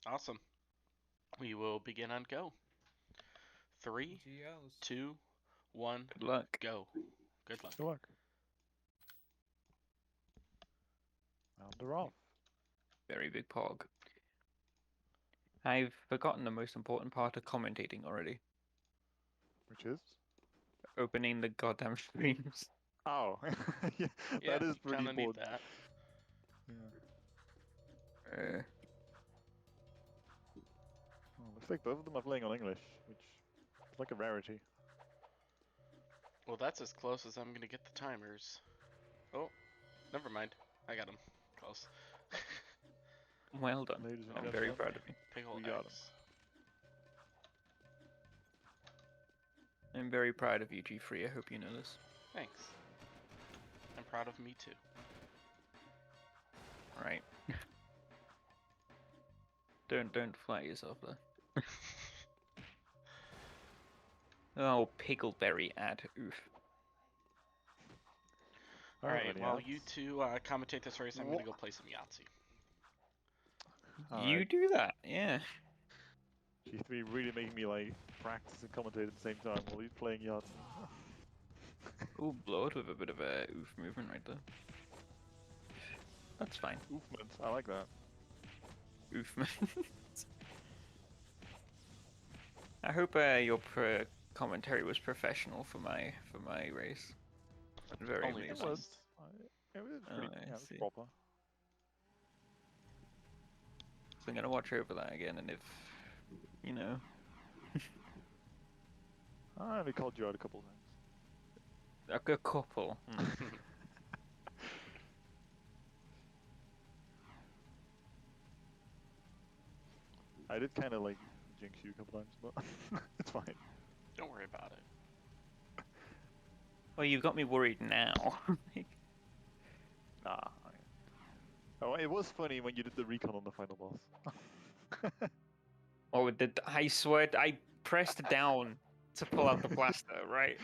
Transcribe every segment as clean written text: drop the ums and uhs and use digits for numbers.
Awesome. We will begin on go. 3, GLs. 2, 1, Good luck. go. Good luck. Good luck. And they're off. Very big pog. I've forgotten the most important part of commentating already. Which is? Opening the goddamn streams. Oh, yeah, Yeah, that is you pretty kind of need important. that. Yeah. Oh, looks like both of them are playing on English, which is like a rarity. Well, that's as close as I'm going to get the timers. Oh, never mind. I got him. Close. Well done. Ladies and I'm very gentlemen, proud of you. Piggle we got X. I'm very proud of you, G3. I hope you know this. Thanks. I'm proud of me too. Alright. Don't fly yourself there. Oh, Piggleberry ad. Oof. Alright, while you two commentate this race, I'm going to go play some Yahtzee. You do that, yeah. G3 really making me like practice and commentate at the same time while he's playing Yahtzee. Ooh, Blord with a bit of a oof movement right there. That's fine. Oofment, I like that. Oofment. I hope your commentary was professional for my race. Very Only amazing. It was pretty I yeah, it was see. proper. So I'm gonna watch over that again, and if you know, I only called you out a couple times. a couple. I did kind of like jinx you a couple times, but it's fine. Don't worry about it. Well, you've got me worried now. Nah. Oh, it was funny when you did the recon on the final boss. Oh, I swear I pressed down to pull out the blaster, right?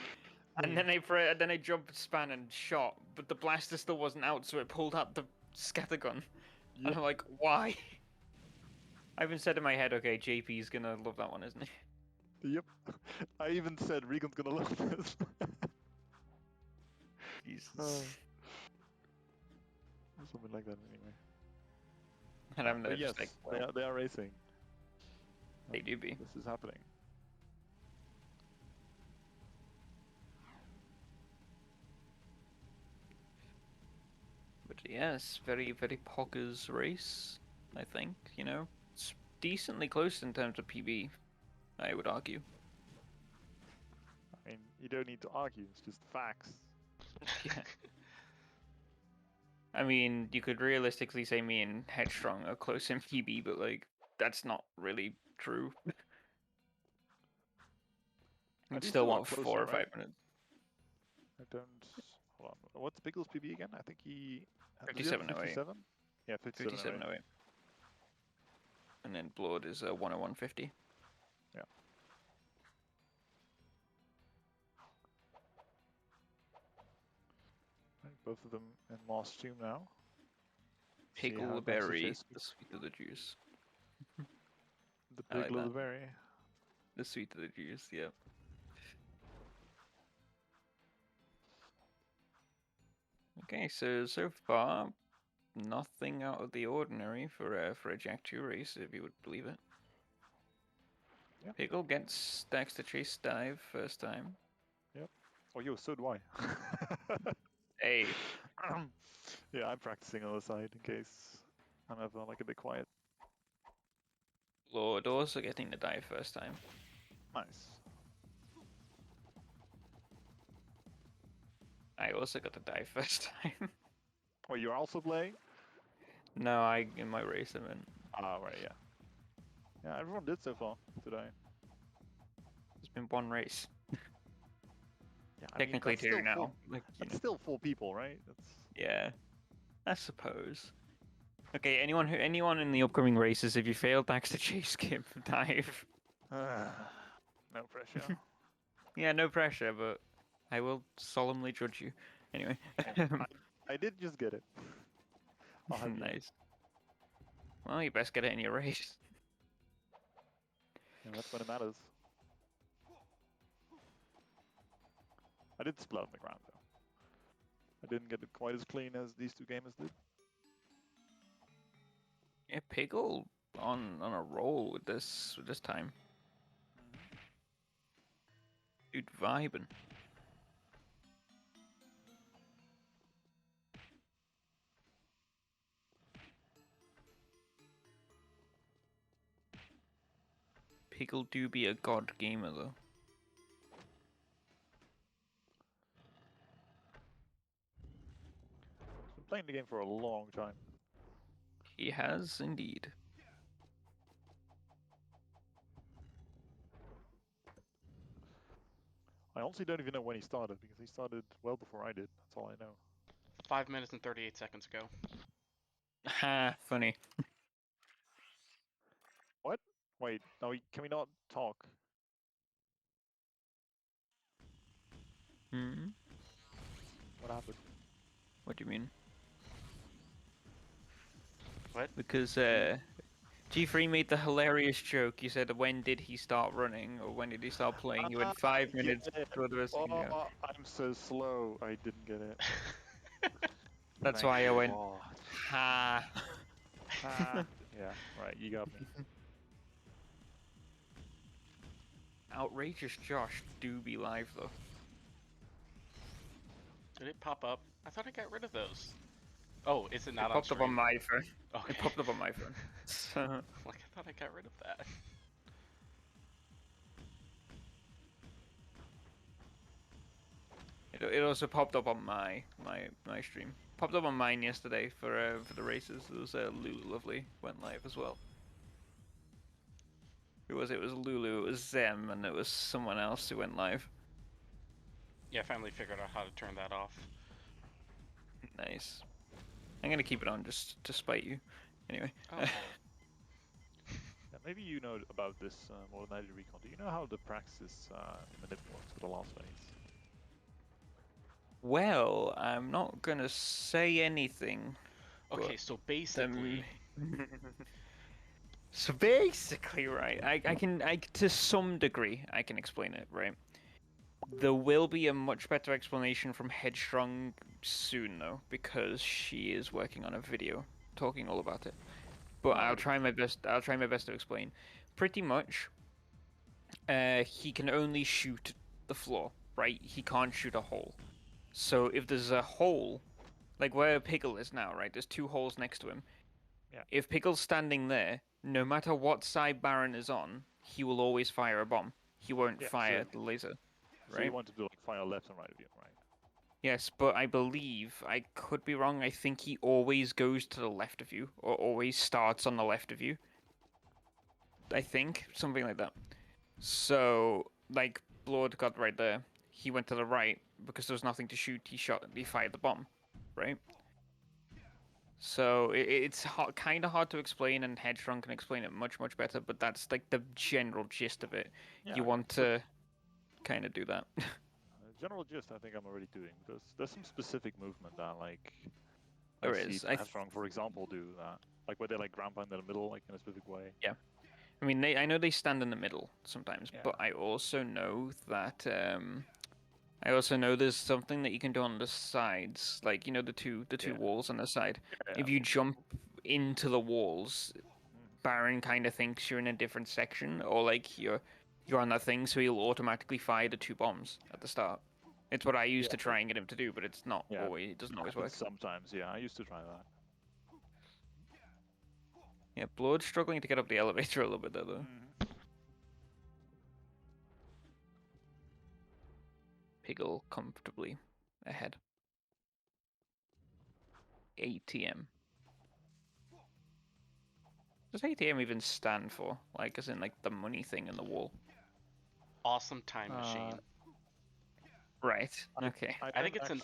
And then I jumped, span, and shot, but the blaster still wasn't out, so it pulled out the scattergun. Yep. And I'm like, why? I even said in my head, okay, JP's gonna love that one, isn't he? Yep. I even said Regan's gonna love this. Jesus. Something like that anyway. And I'm there But yes, just like, well, they are racing. they do be. This is happening. But yes, very, very poggers race, I think, you know? It's decently close in terms of PB, I would argue. I mean, you don't need to argue, it's just facts. Yeah. I mean, you could realistically say me and Headstrong are close in PB, but like, that's not really true. You'd still want closer, 4 or right? 5 minutes. I don't... Hold on. What's Pickle's PB again? I think he... 57.08. 57? Yeah, 57.08. 57.08. And then Blord is 101.50. Yeah. Right, both of them in last two now. Piggleberry, the sweet of the juice. The I like that. Piggleberry. The sweet of the juice, yep. Okay, so far, nothing out of the ordinary for a Jack 2 race, if you would believe it. Yep. Piggle gets Dexter Chase dive first time. Yep. Oh, yo, so do I. Hey. Yeah, I'm practicing on the side in case I'm ever like a bit quiet. Lord also getting the dive first time. Nice. I also got the dive first time. Oh, you're also playing? No, in my race I'm in. Ah, right, yeah. Yeah, everyone did so far today. There's been one race. Yeah, Technically two now. Like, that's still 4 people, right? That's... Yeah, I suppose. Okay, anyone in the upcoming races, if you fail Dexter Chase, skip dive. No pressure. Yeah, no pressure, but I will solemnly judge you. Anyway. I did just get it. I'll have you. Nice. Well, you best get it in your race. And that's when it matters. I did split on the ground though. I didn't get it quite as clean as these two gamers did. Yeah, Piggle on a roll with this time. Dude, vibing. Piggle do be a god gamer though. Been playing the game for a long time. He has indeed. I honestly don't even know when he started because he started well before I did. That's all I know. 5 minutes and 38 seconds ago. Ha, funny. What? Wait, no, can we not talk? Hmm? What happened? What do you mean? What? Because G3 made the hilarious joke. You said, when did he start running, or when did he start playing? You went 5 minutes before the rest of the game. I'm so slow. I didn't get it. That's Thank why I went, God. ha. Ah, yeah, right. You got me. Outrageous Josh do be live though. Did it pop up? I thought I got rid of those. Oh, is it It not on popped up on stream? my phone. Okay. It popped up on my phone. So, Like, I thought I got rid of that. it also popped up on my stream. Popped up on mine yesterday for the races. It was Lovely went live as well. It was Lulu, it was Zem, and it was someone else who went live. Yeah, I finally figured out how to turn that off. Nice. I'm gonna keep it on just to spite you. Anyway. Oh. Yeah, maybe you know about this more than I do, Recon. Do you know how the praxis in the NIP works for the last phase? Well, I'm not gonna say anything. Okay, so basically, So basically, right, to some degree, I can explain it, right? There will be a much better explanation from Headstrong soon, though, because she is working on a video talking all about it. But I'll try my best. I'll try my best to explain. Pretty much, he can only shoot the floor, right? He can't shoot a hole. So if there's a hole, like where Piggle is now, right? There's two holes next to him. Yeah. If Piggle's standing there, no matter what side Baron is on, he will always fire a bomb. He won't fire the laser. So Right? you want to do like fire left and right of you, right? Yes, but I believe, I could be wrong, I think he always goes to the left of you, or always starts on the left of you. I think, something like that. So, like, Blord got right there. He went to the right, because there was nothing to shoot, he fired the bomb, right? So, it's kind of hard to explain, and Headstrong can explain it much, much better, but that's, like, the general gist of it. Yeah, You want to kind of do that. General gist, I think I'm already doing, because there's some specific movement that, like, There I is. see Headstrong, for example, do that. Like, where they, like, ground pound in the middle, like, in a specific way. Yeah. I mean, I know they stand in the middle sometimes, Yeah. but I also know that there's something that you can do on the sides, like the two walls on the side. Yeah, If you jump into the walls, Baron kind of thinks you're in a different section, or like you're on that thing, so he'll automatically fire the two bombs at the start. It's what I used to try and get him to do, but it's not always. It doesn't always work. Sometimes, yeah, I used to try that. Yeah, Blood's struggling to get up the elevator a little bit though. Piggle comfortably ahead. ATM. What does ATM even stand for? Like, as in, like, the money thing in the wall? Awesome time machine. Right, okay. I think it's an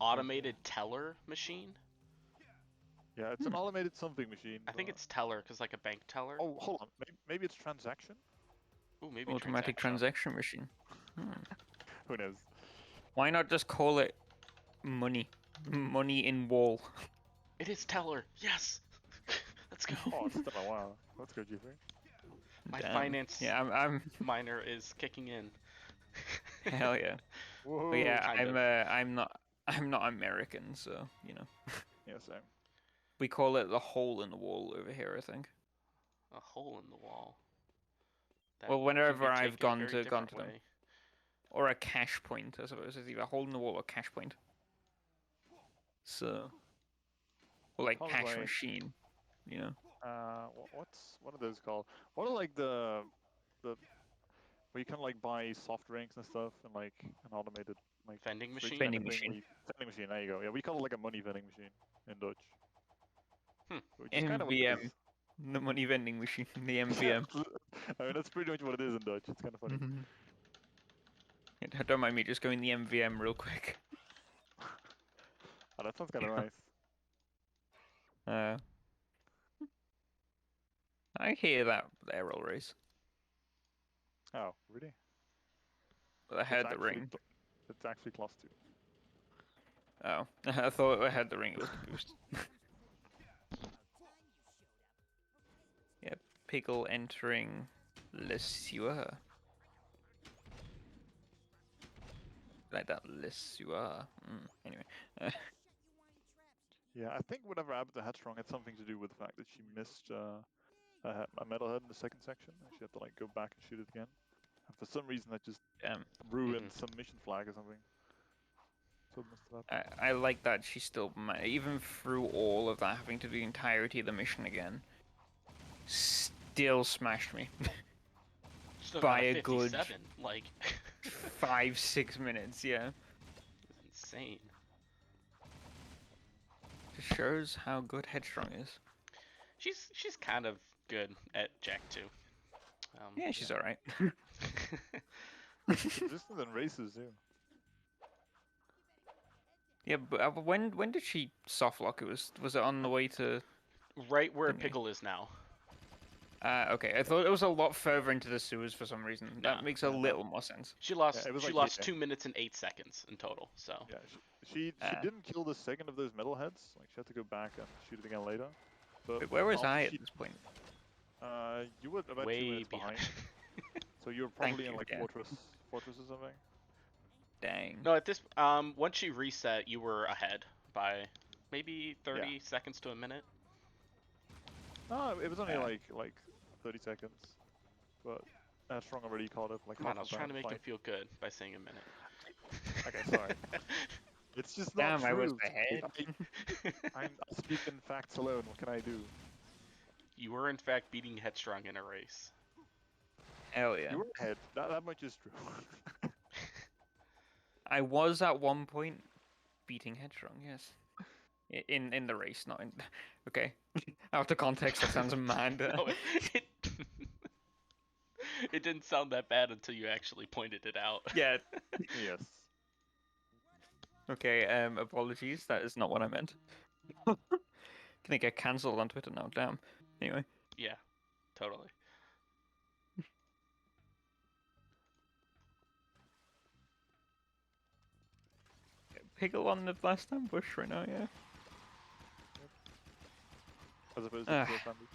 automated teller machine. Yeah, it's an automated something machine. I think it's teller, because like a bank teller. Oh, hold on. Maybe it's transaction? Ooh, maybe automatic transaction machine. Who knows? Why not just call it money? Money in wall. It is teller. Yes. Let's go. Oh, it's been a while. Let's go, G3. My Damn. finance Yeah, I'm minor is kicking in. hell yeah. Whoa. But yeah, Kind of. I'm not American, so you know. Yeah, same. We call it the hole in the wall over here, I think. A hole in the wall. That Well, can whenever be I've taken a gone very to different them, way. or a cache point, I suppose. It's either a hole in the wall or cache point. So, or like Call it cache like machine, you know. what are those called? What are like the where you can like buy soft drinks and stuff and like an automated like Vending fridge machine? kind of Vending thing machine. where you, vending machine, there you go. Yeah, we call it like a money vending machine in Dutch. Hmm. Which is kind of what it MVM, is. the money vending machine, the MVM. I mean that's pretty much what it is in Dutch. It's kind of funny. Don't mind me just going the MVM real quick. Oh, that sounds kind of nice. Uh, I hear that aerial race. Oh, really? But I heard the ring. It's actually class 2. Oh, I thought I heard the ring. It was the boost. Yeah, Piggle entering Le Sueur. Like that, Le Sueur. Anyway. Yeah, I think whatever happened to Headstrong had something to do with the fact that she missed a metalhead in the second section, and she had to like go back and shoot it again. And for some reason, that just ruined some mission flag or something. So it must have happened. I like that she still, even through all of that, having to do the entirety of the mission again, still smashed me Still by got a good 57. Like 5-6 minutes. Yeah, it's insane. just shows how good Headstrong is. She's kind of good at Jack too. Yeah, she's Yeah. alright. Consistent in races too. Yeah, but when did she soft lock? Was it on the way to? Right where Thingy. Pickle is now. Okay. I thought it was a lot further into the sewers for some reason. Nah. That makes a little more sense. She lost. Yeah, it was she like lost here. 2 minutes and 8 seconds in total. So. Yeah, she didn't kill the second of those metalheads. Like she had to go back and shoot it again later. But Wait, where was after I at she- this point? You were about 2 Way minutes behind. So you were Thank probably in you, like yeah. fortress or something. Dang. No, at this once she reset, you were ahead by maybe 30 seconds to a minute. No, it was only Yeah. like 30 seconds. But Strong already caught up like Come half on, I was the trying to make him fight. feel good by saying a minute. Okay, sorry. It's just not Damn, true. I was ahead. I speak in facts alone. What can I do? You were in fact beating Headstrong in a race. Hell yeah. You were ahead. That much is true. I was at one point beating Headstrong. Yes. In the race, not in. Okay. Out of context, that sounds mad. No, it it didn't sound that bad until you actually pointed it out. Yeah. Yes. Okay. Apologies. That is not what I meant. Gonna get cancelled on Twitter now. Damn. Anyway. Yeah, totally. Piggle on the last ambush right now. Yeah. As opposed to the first ambush.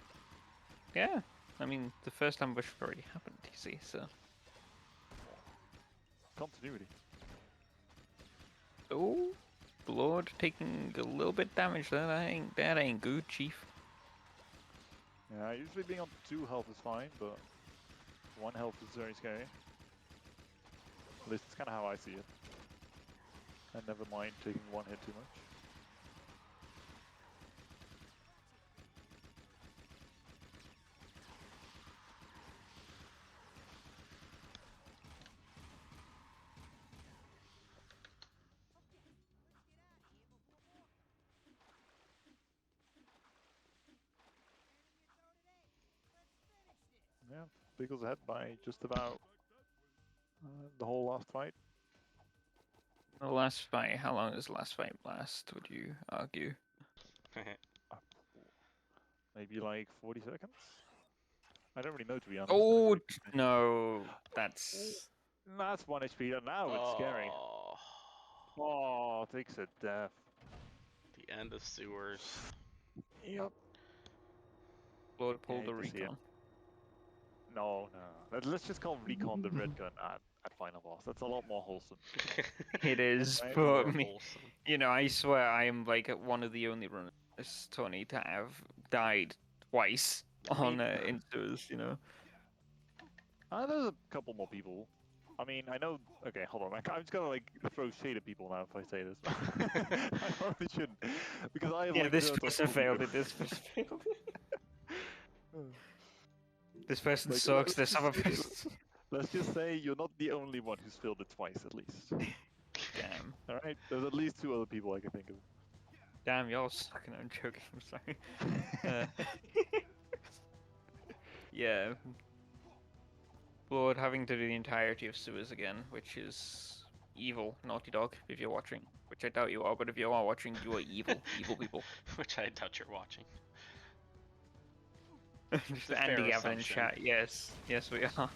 Yeah. I mean, the first ambush already happened. You see, so. Continuity. Oh, Blord taking a little bit damage there. That ain't good, Chief. Yeah, usually being on 2 health is fine, but 1 health is very scary. At least it's kind of how I see it. I never mind taking 1 hit too much. Yeah, Pickle's ahead by just about the whole last fight. The last fight, how long does the last fight last, would you argue? Maybe like 40 seconds? I don't really know, to be honest. Oh, no. That's... That's 1 HP, and now it's scary. Oh, Oh, takes a death. the end of sewers. Yep. Blord pulled Yeah, the you can see it. recon. No, no. Let's just call Recon the red gun at final boss. That's a lot more wholesome. It is, Right? but More me, wholesome. you know, I swear I am like one of the only runners, Tony, to have died twice I on mean, Instas, you know. there's a couple more people. I mean, I know. Okay, hold on. I'm just gonna like throw shade at people now if I say this. I probably shouldn't, because I have Yeah, like this nerds on person full failed video. it. This person failed it. This person Like, sucks. let's This just other say, person. let's just say you're not the only one who's failed it twice, at least. Damn. All right. There's at least 2 other people I can think of. Damn, y'all suck. No, I'm joking. I'm sorry. Uh, yeah. Lord having to do the entirety of sewers again, which is evil, Naughty Dog, if you're watching. Which I doubt you are, but if you are watching, you are evil. Evil people. Which I doubt you're watching. Just a Andy fair Gavin in assumption. chat. Yes. Yes, we are.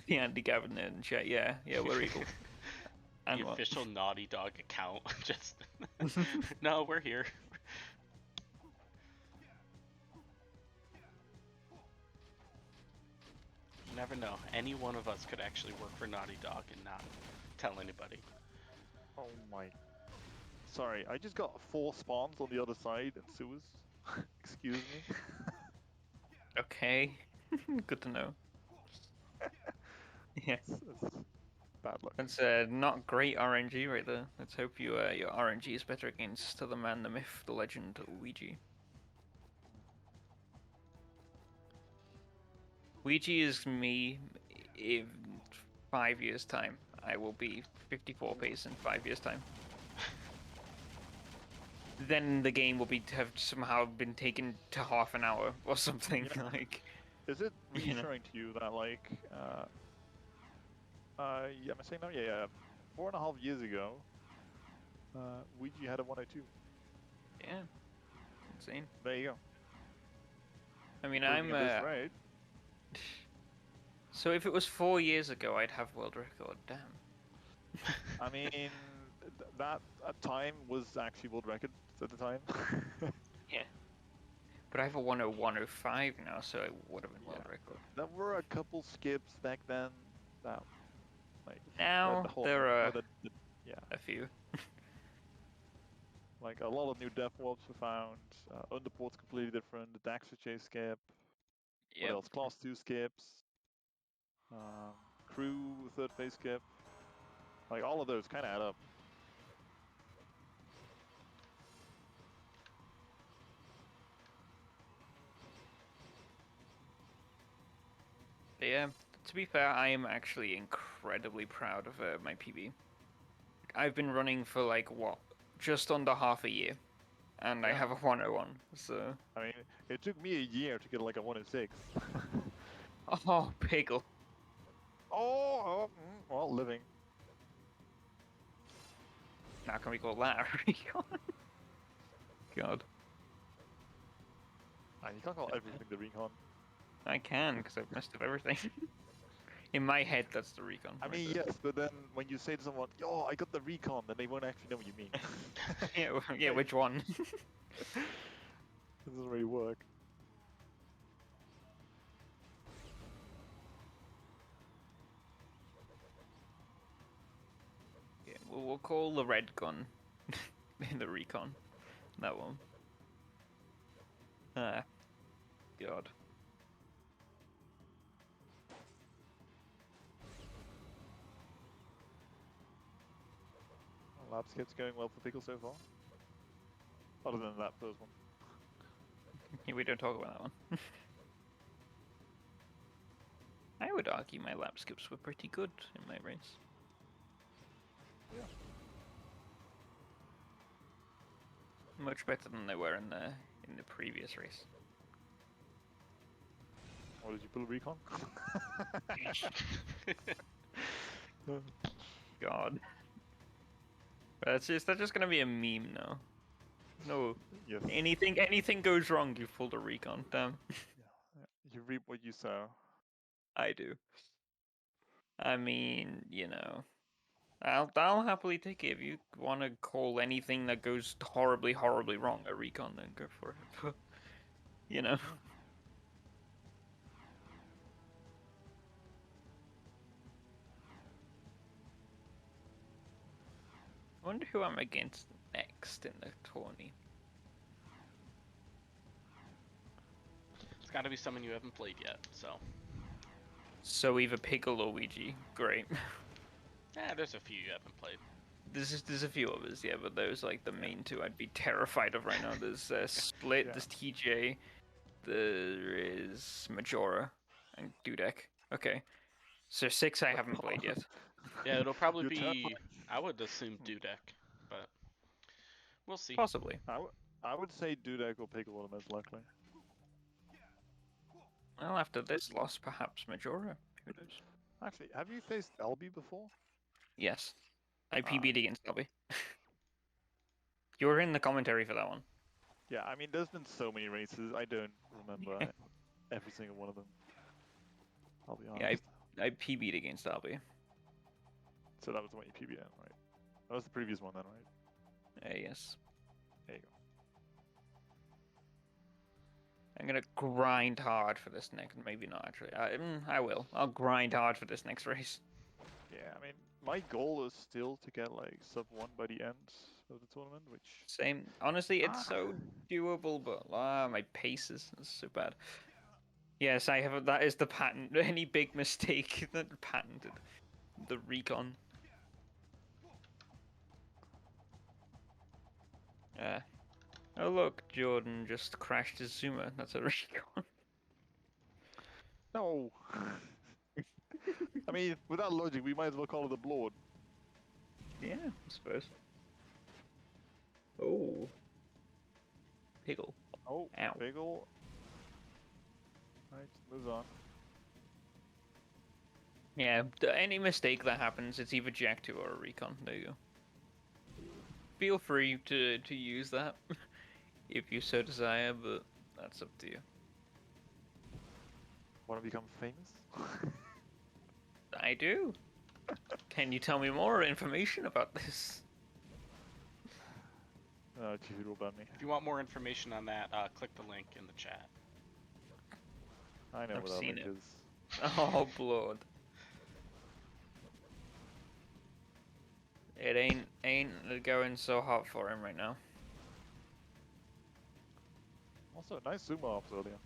The Andy Gavin in chat. Yeah. Yeah, we're evil. And The what? official Naughty Dog account. Just no, we're here. You never know. Any one of us could actually work for Naughty Dog and not tell anybody. Oh my. Sorry, I just got 4 spawns on the other side and sewers. Excuse me. Okay. Good to know. Yeah. It's bad luck. That's not great RNG right there. Let's hope your RNG is better against the man, the myth, the legend, Ouija. Ouija is me in 5 years' time. I will be 54 pace in 5 years' time. Then the game will have somehow been taken to half an hour or something Yeah. like. Is it You know. reassuring to you that like yeah, am I saying no? Yeah, yeah. 4.5 years ago, Ouija had a 102. Yeah. Insane. There you go. I mean, Proving I'm it is right. So if it was 4 years ago, I'd have world record. Damn. I mean, that at time was actually world record at the time. Yeah. But I have a 101.05 now, so it would have been world Yeah. record. There were a couple skips back then that, like, Now the whole there are yeah, a few. like a lot of new death warps were found. Underport's completely different. The Daxter chase skip. What Yep. else? Class 2 skips. Crew third phase skip. Like all of those kind of add up. But yeah, to be fair, I am actually incredibly proud of my PB. I've been running for like what, just under half a year, and I Yeah. have a 101. So. I mean, it took me a year to get like a 106. Oh, Piggle. Well, living. Now can we call that a recon? God. And you can't call everything the recon. I can, because I've messed up everything. In my head, that's the recon. I mean, yes, but then when you say to someone, "Yo, I got the recon," then they won't actually know what you mean. Yeah, which one? It doesn't really work. Yeah, we'll call the red gun in the recon. That one. Ah, God. Lab skip's going well for Pickle so far. Other than that first one. Yeah, we don't talk about that one. I would argue my lap skips were pretty good in my race. Yeah. Much better than they were in the previous race. Or did you pull a recon? God. That's just gonna be a meme now. No. Yes. Anything goes wrong, you pulled a recon. Damn. Yeah. You reap what you sow. I do. I mean, you know, I'll happily take it. If you want to call anything that goes horribly, horribly wrong a recon, then go for it. You know. I wonder who I'm against next in the tourney. It's got to be someone you haven't played yet. So either Pickle or Ouija. Great. There's a few you haven't played. There's a few others, yeah, but those like the main two I'd be terrified of right now. There's Split, Yeah. there's TJ, there is Majora, and Dudek. Okay, so 6 I haven't played yet. Yeah, it'll probably You're be. terrified. I would assume Dudek, but we'll see. Possibly. I would say Dudek or Piccolo most likely. Well, after this loss, perhaps Majora. Who knows? Actually, have you faced LB before? Yes, I PB'd against Dobby. You were in the commentary for that one. Yeah, I mean, there's been so many races, I don't remember every single one of them. I'll be Yeah, honest. I PB'd against Dobby. So that was the one you PB'd in, right? That was the previous one then, right? Yes. There you go. I'm gonna grind hard for this next. Maybe not actually. I will. I'll grind hard for this next race. Yeah, I mean, my goal is still to get like sub 1 by the end of the tournament, which... Same. Honestly, it's so doable, but my pace is so bad. Yes, I have. That is the patent. Any big mistake that patented the recon. Oh look, Jordan just crashed his Zuma. That's a recon. No! I mean, with that logic, we might as well call it a Blord. Yeah, I suppose. Oh. Piggle. Oh, Ow. Piggle. Right, moves on. Yeah, any mistake that happens, it's either Jack 2 or a recon. There you go. Feel free to use that if you so desire, but that's up to you. Want to become famous? I do. Can you tell me more information about this? Chief will ban me. If you want more information on that, click the link in the chat. I know I've what that seen link it. is. Oh, blood. It ain't going so hot for him right now. Also, nice zoom off earlier.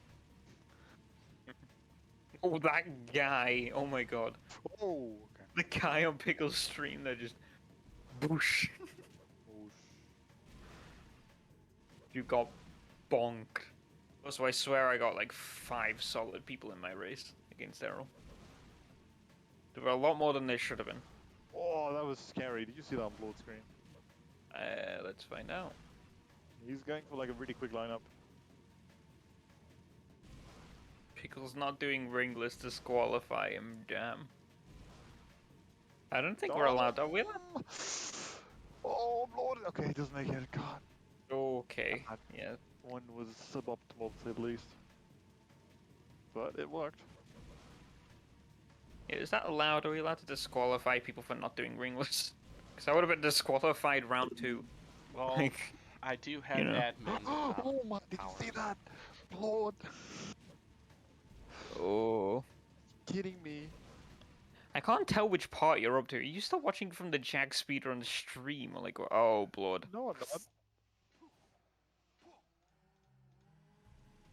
Oh, that guy! Oh my god. Oh, okay. The guy on Pickle's stream, they're just... Boosh. Oh, You got bonked. Also, I swear I got like 5 solid people in my race against Errol. There were a lot more than there should have been. oh, that was scary. Did you see that on Blood screen? Let's find out. He's going for like a really quick lineup. Pickle's not doing ringless to disqualify him, damn. I don't think we're allowed, are we allowed? Oh, Lord. Okay, he doesn't make it. God. Okay, God. yeah. One was suboptimal to say the least. But it worked. Is that allowed? Are we allowed to disqualify people for not doing ringless? Because I would have been disqualified round 2. Well, Like, I do have you know. admin. Oh my, did powers. you see that? Lord. Oh. Kidding me. I can't tell which part you're up to. Are you still watching from the Jag speedrun stream? Or like, oh, blood. No, I'm not.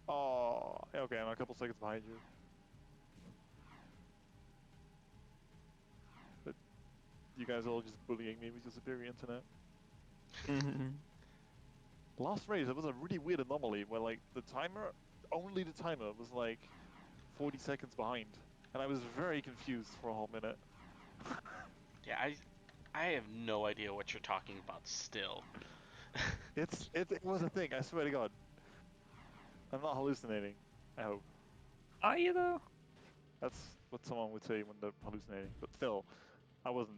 Oh, okay, I'm a couple seconds behind you. But you guys are all just bullying me with your superior internet. Last race, it was a really weird anomaly where like the timer, only the timer was like 40 seconds behind. And I was very confused for a whole minute. Yeah, I have no idea what you're talking about still. It was a thing, I swear to God. I'm not hallucinating, I hope. Are you though? That's what someone would say when they're hallucinating, but still, I wasn't.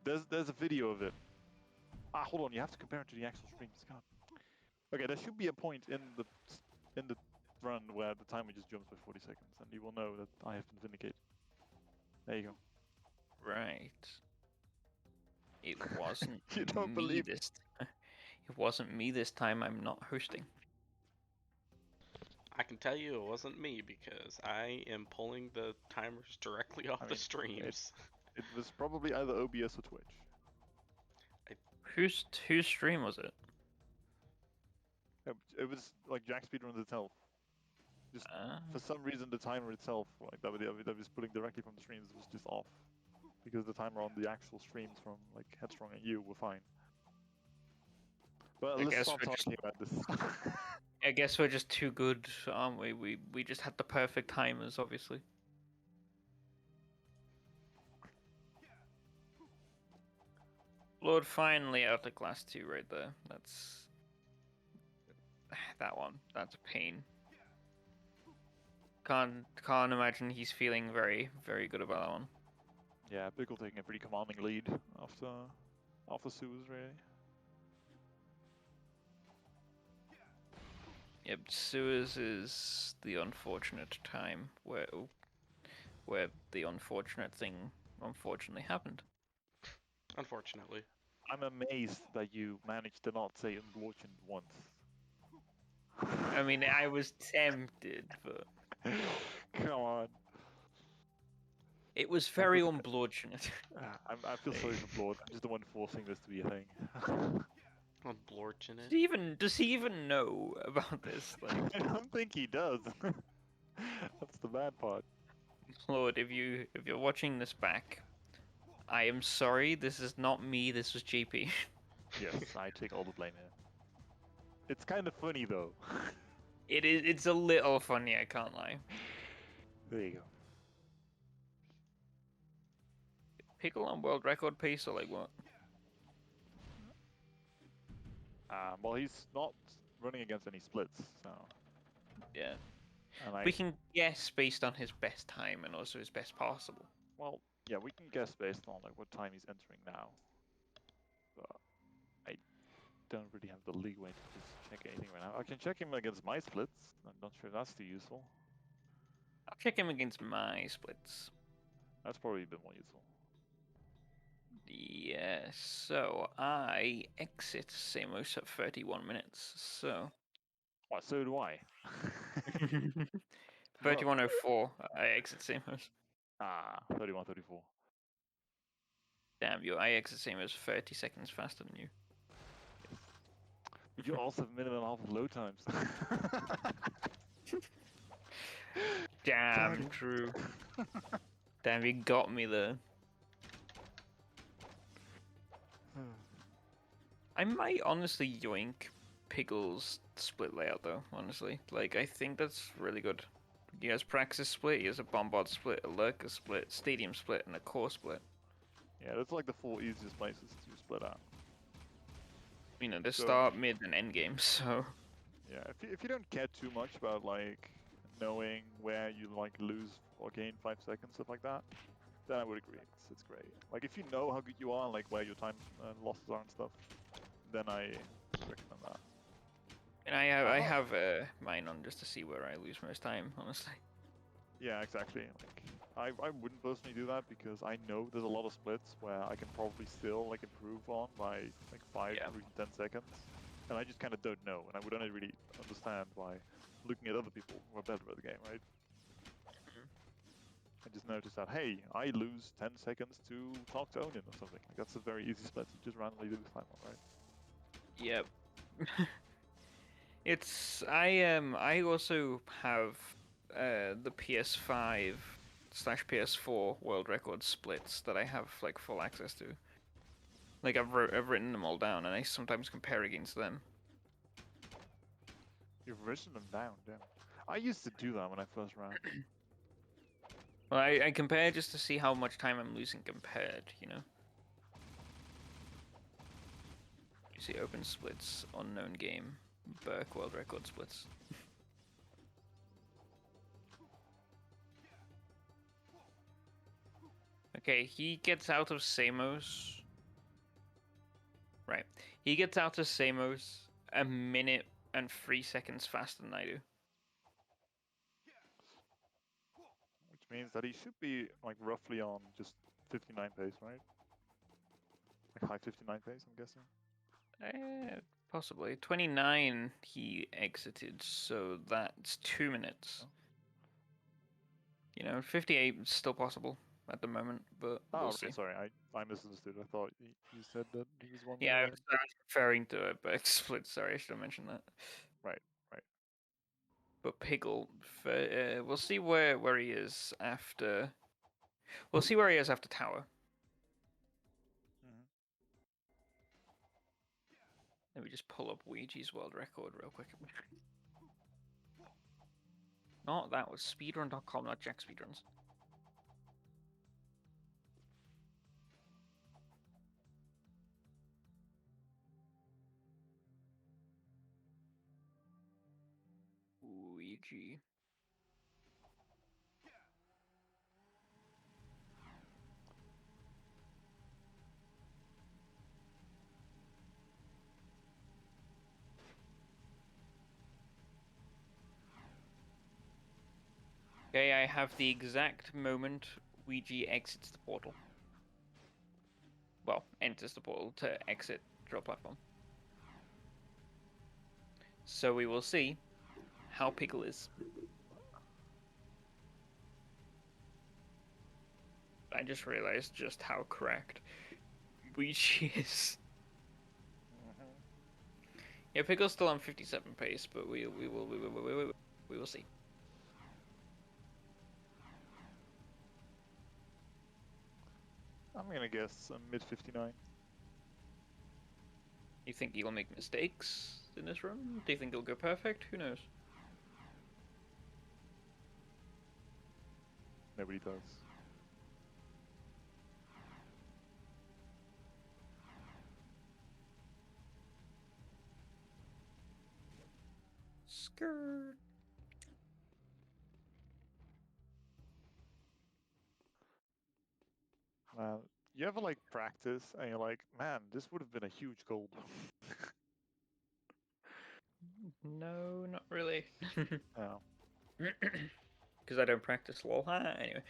There's a video of it. Ah, hold on, you have to compare it to the actual streams. God. Okay, there should be a point in the run where the timer just jumps by 40 seconds, and you will know that I have been vindicated. There you go. Right. It wasn't You don't me believe this time. It wasn't me this time. I'm not hosting. I can tell you it wasn't me because I am pulling the timers directly off I the mean, streams. It was probably either OBS or Twitch. Whose stream was it? It was like Jack Speedruns itself. Just for some reason, the timer itself, like that was pulling directly from the streams, was just off. Because the timer on the actual streams from like Headstrong and you were fine. But I let's guess stop we're just- talking about this. I guess we're just too good, aren't we? We just had the perfect timers, obviously. Lord finally out of class 2 right there. That's that one. That's a pain. Can't imagine he's feeling very good about that one. Yeah, Pickle taking a pretty commanding lead after Suez, really. Yep, Suez is the unfortunate time where the unfortunate thing unfortunately happened. Unfortunately. I'm amazed that you managed to not say unbludgeoned once. I mean, I was tempted, but Come on. it was very unfortunate. I feel sorry for Blord. I'm just the one forcing this to be a thing. Unfortunate. Does he even know about this? Like, I don't think he does. That's the bad part. Lord, if you're watching this back, I am sorry. This is not me. This was JP. Yes, I take all the blame here. It's kind of funny though. It is. It's a little funny. I can't lie. There you go. Pickle on world record pace or like what? Well, he's not running against any splits, so. Yeah. And We can guess based on his best time and also his best possible. Well, yeah, we can guess based on like what time he's entering now. But I don't really have the leeway to just check anything right now. I can check him against my splits. I'm not sure if that's too useful. I'll check him against my splits. That's probably a bit more useful. Yes, so I exit Samos at 31 minutes, so... Well, so do I. 31:04, I exit Samos. 31:34. Damn you, I exit Samos 30 seconds faster than you. You also have a minute and a half of load times. Damn, Damn. true. Damn, you got me there. I might honestly yoink Piggle's split layout though, honestly. Like, I think that's really good. He has Praxis split, he has a Bombard split, a Lurker split, Stadium split, and a Core split. Yeah, that's like the 4 easiest places to split out. You know, the So- start, mid, and end game, so... Yeah, if you don't care too much about like knowing where you like lose or gain 5 seconds, stuff like that, then I would agree. It's great. Like if you know how good you are, like where your time losses are and stuff, then I recommend that. And I have mine on just to see where I lose most time, honestly. Yeah, exactly. Like I wouldn't personally do that because I know there's a lot of splits where I can probably still like improve on by like 5 Yeah. or even 10 seconds, and I just kind of don't know, and I would only really understand by looking at other people who are better at the game, right? I just noticed that, hey, I lose 10 seconds to talk to Onin or something. Like, that's a very easy split to just randomly lose time on, right? Yep. I also have the PS5/PS4 world record splits that I have like full access to. Like I've written them all down, and I sometimes compare against them. You've written them down, damn. I used to do that when I first ran. Well, I compare just to see how much time I'm losing compared, you know. You see open splits, unknown game, Burke world record splits. Okay, he gets out of Samos. Right. He gets out of Samos a minute and 3 seconds faster than I do. Which means that he should be like roughly on just 59 pace, right? Like high 59 pace, I'm guessing. Possibly. 29 he exited, so that's 2 minutes. Oh. You know, 58 is still possible at the moment, but Oh, we'll right, see. sorry, I misunderstood. I thought you said that he was 1 Yeah, minute I ahead. was referring to it, but split. Sorry, I should have mentioned that. Right. But Piggle, we'll see where he is after. We'll see where he is after Tower. Mhm. Let me just pull up Ouija's world record real quick. No, that was speedrun.com, not Jack Speedruns. Ouija. Okay, I have the exact moment Ouija exits the portal. Well, enters the portal to exit drill platform. So we will see how Piggle is. I just realized just how correct Ouija is. Yeah, Piggle's still on 57 pace, but we will see. I'm gonna guess mid 59. You think he'll make mistakes in this run? Do you think he'll go perfect? Who knows? Nobody does. Skirt. Man, you ever like practice and you're like, man, this would have been a huge goal. No, not really. Oh, Because I don't practice lol. Anyway.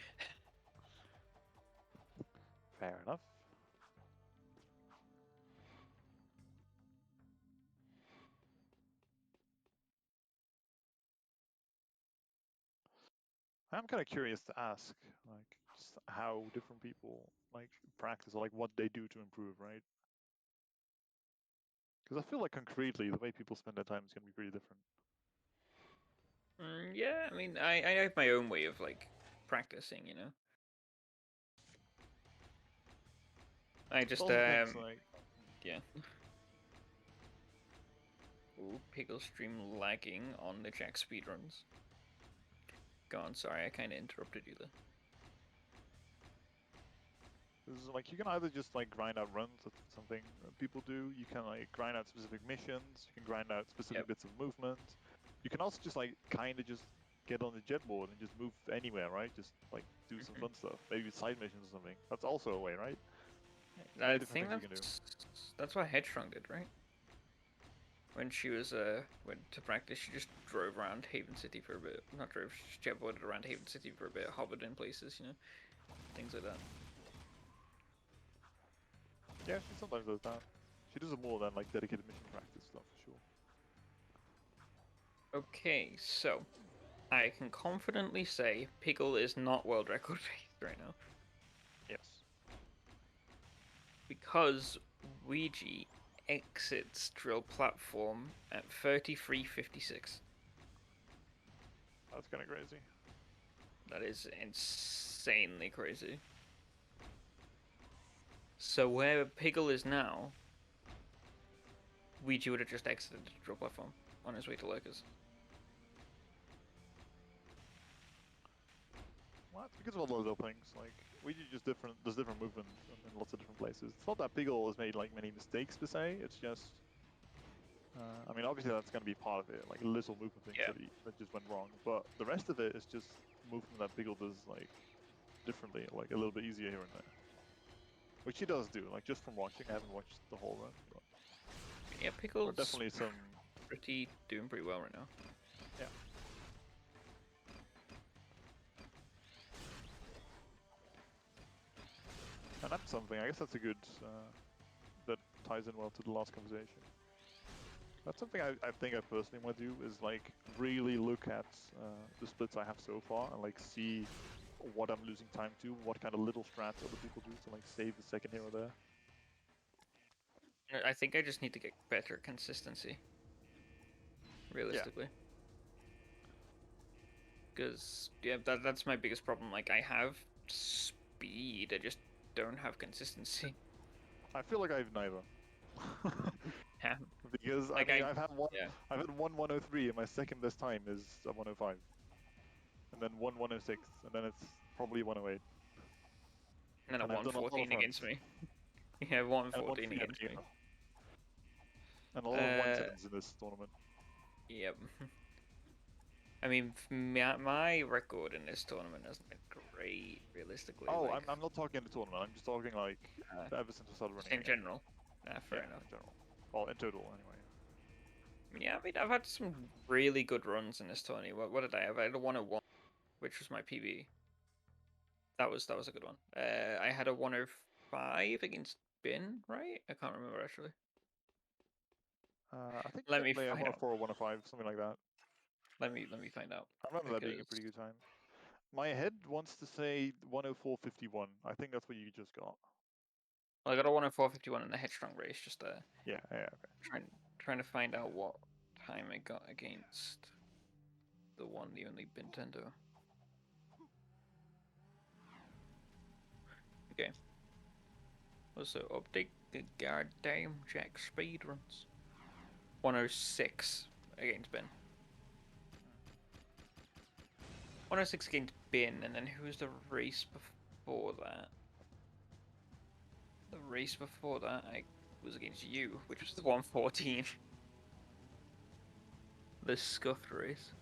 fair enough. I'm kind of curious to ask, like, just how different people like practice or like what they do to improve, right? Because I feel like concretely the way people spend their time is gonna be pretty different. Yeah, I mean, I have my own way of like practicing, you know. I It just also depends, like, yeah. Ooh, Pickle stream lagging on the Jack speedruns. Go on, sorry, I kind of interrupted you there. like you can either just like grind out runs, that's something people do. You can like grind out specific missions. You can grind out specific bits of movement. You can also just like kind of just get on the jet board and just move anywhere, right? Just like do some fun stuff. Maybe side missions or something. That's also a way, right? I Different think things you can do. that's what Headstrong did, right? When she was went to practice, she just drove around Haven City for a bit. Not drove, she jetboarded around Haven City for a bit, hovered in places, you know, things like that. Yeah, she sometimes does that. She does it more than like dedicated mission practice stuff, for sure. Okay, so I can confidently say Piggle is not world record based right now Yes. because Ouija exits drill platform at 33:56. That's kind of crazy. That is insanely crazy. So where Piggle is now, Ouija would have just exited the drill platform on his way to Lurkers. Well, it's because of all those little things. Like, we do just different, there's different movement in lots of different places. It's not that Piggle has made like many mistakes per se. It's just, I mean, obviously that's going to be part of it, like little movement things Yeah. that just went wrong. But the rest of it is just movement that Piggle does like differently, like a little bit easier here and there. Which he does do, like just from watching. I haven't watched the whole run, but Yeah, there Pickle's are definitely some. doing pretty well right now. Yeah. And that's something. I guess that's a good. That ties in well to the last conversation. That's something I think I personally want to do, is like really look at the splits I have so far and like see what I'm losing time to, what kind of little strats other people do to like save a second here or there. I think I just need to get better consistency. Realistically. Because yeah, that's my biggest problem. Like I have speed, I just don't have consistency. I feel like I have neither. Yeah. Because Like I mean, I yeah. I've had one 103, and my second best time is a 105, and then one 106, and then it's probably 108. And then a And I've done a lot of 114 runs. against me. Yeah, And 114 against me. And a lot of 1-7s in this tournament. Yep. I mean, my record in this tournament hasn't been great, realistically. Oh, like, I'm not talking in the tournament. I'm just talking like ever since I started running. in general. Fair enough. In general. Well, in total, anyway. Yeah, I mean, I've had some really good runs in this tourney. What did I have? I had a 101, which was my PB. That was a good one. I had a 105 against Bin, right? I can't remember actually. I think Let you me play a find out. 104 or 105, something like that. Let me find out. I remember that being a pretty good time. My head wants to say 104.51. I think that's what you just got. Well, I got a 104.51 in the headstrong race. Just Yeah, okay. trying to find out what time I got against the only Nintendo. Okay. Also update the goddamn Jack speedruns. 106 against Ben. 106 against Bin, and then who was the race before that? The race before that was against you, which was the 114. The scuffed race.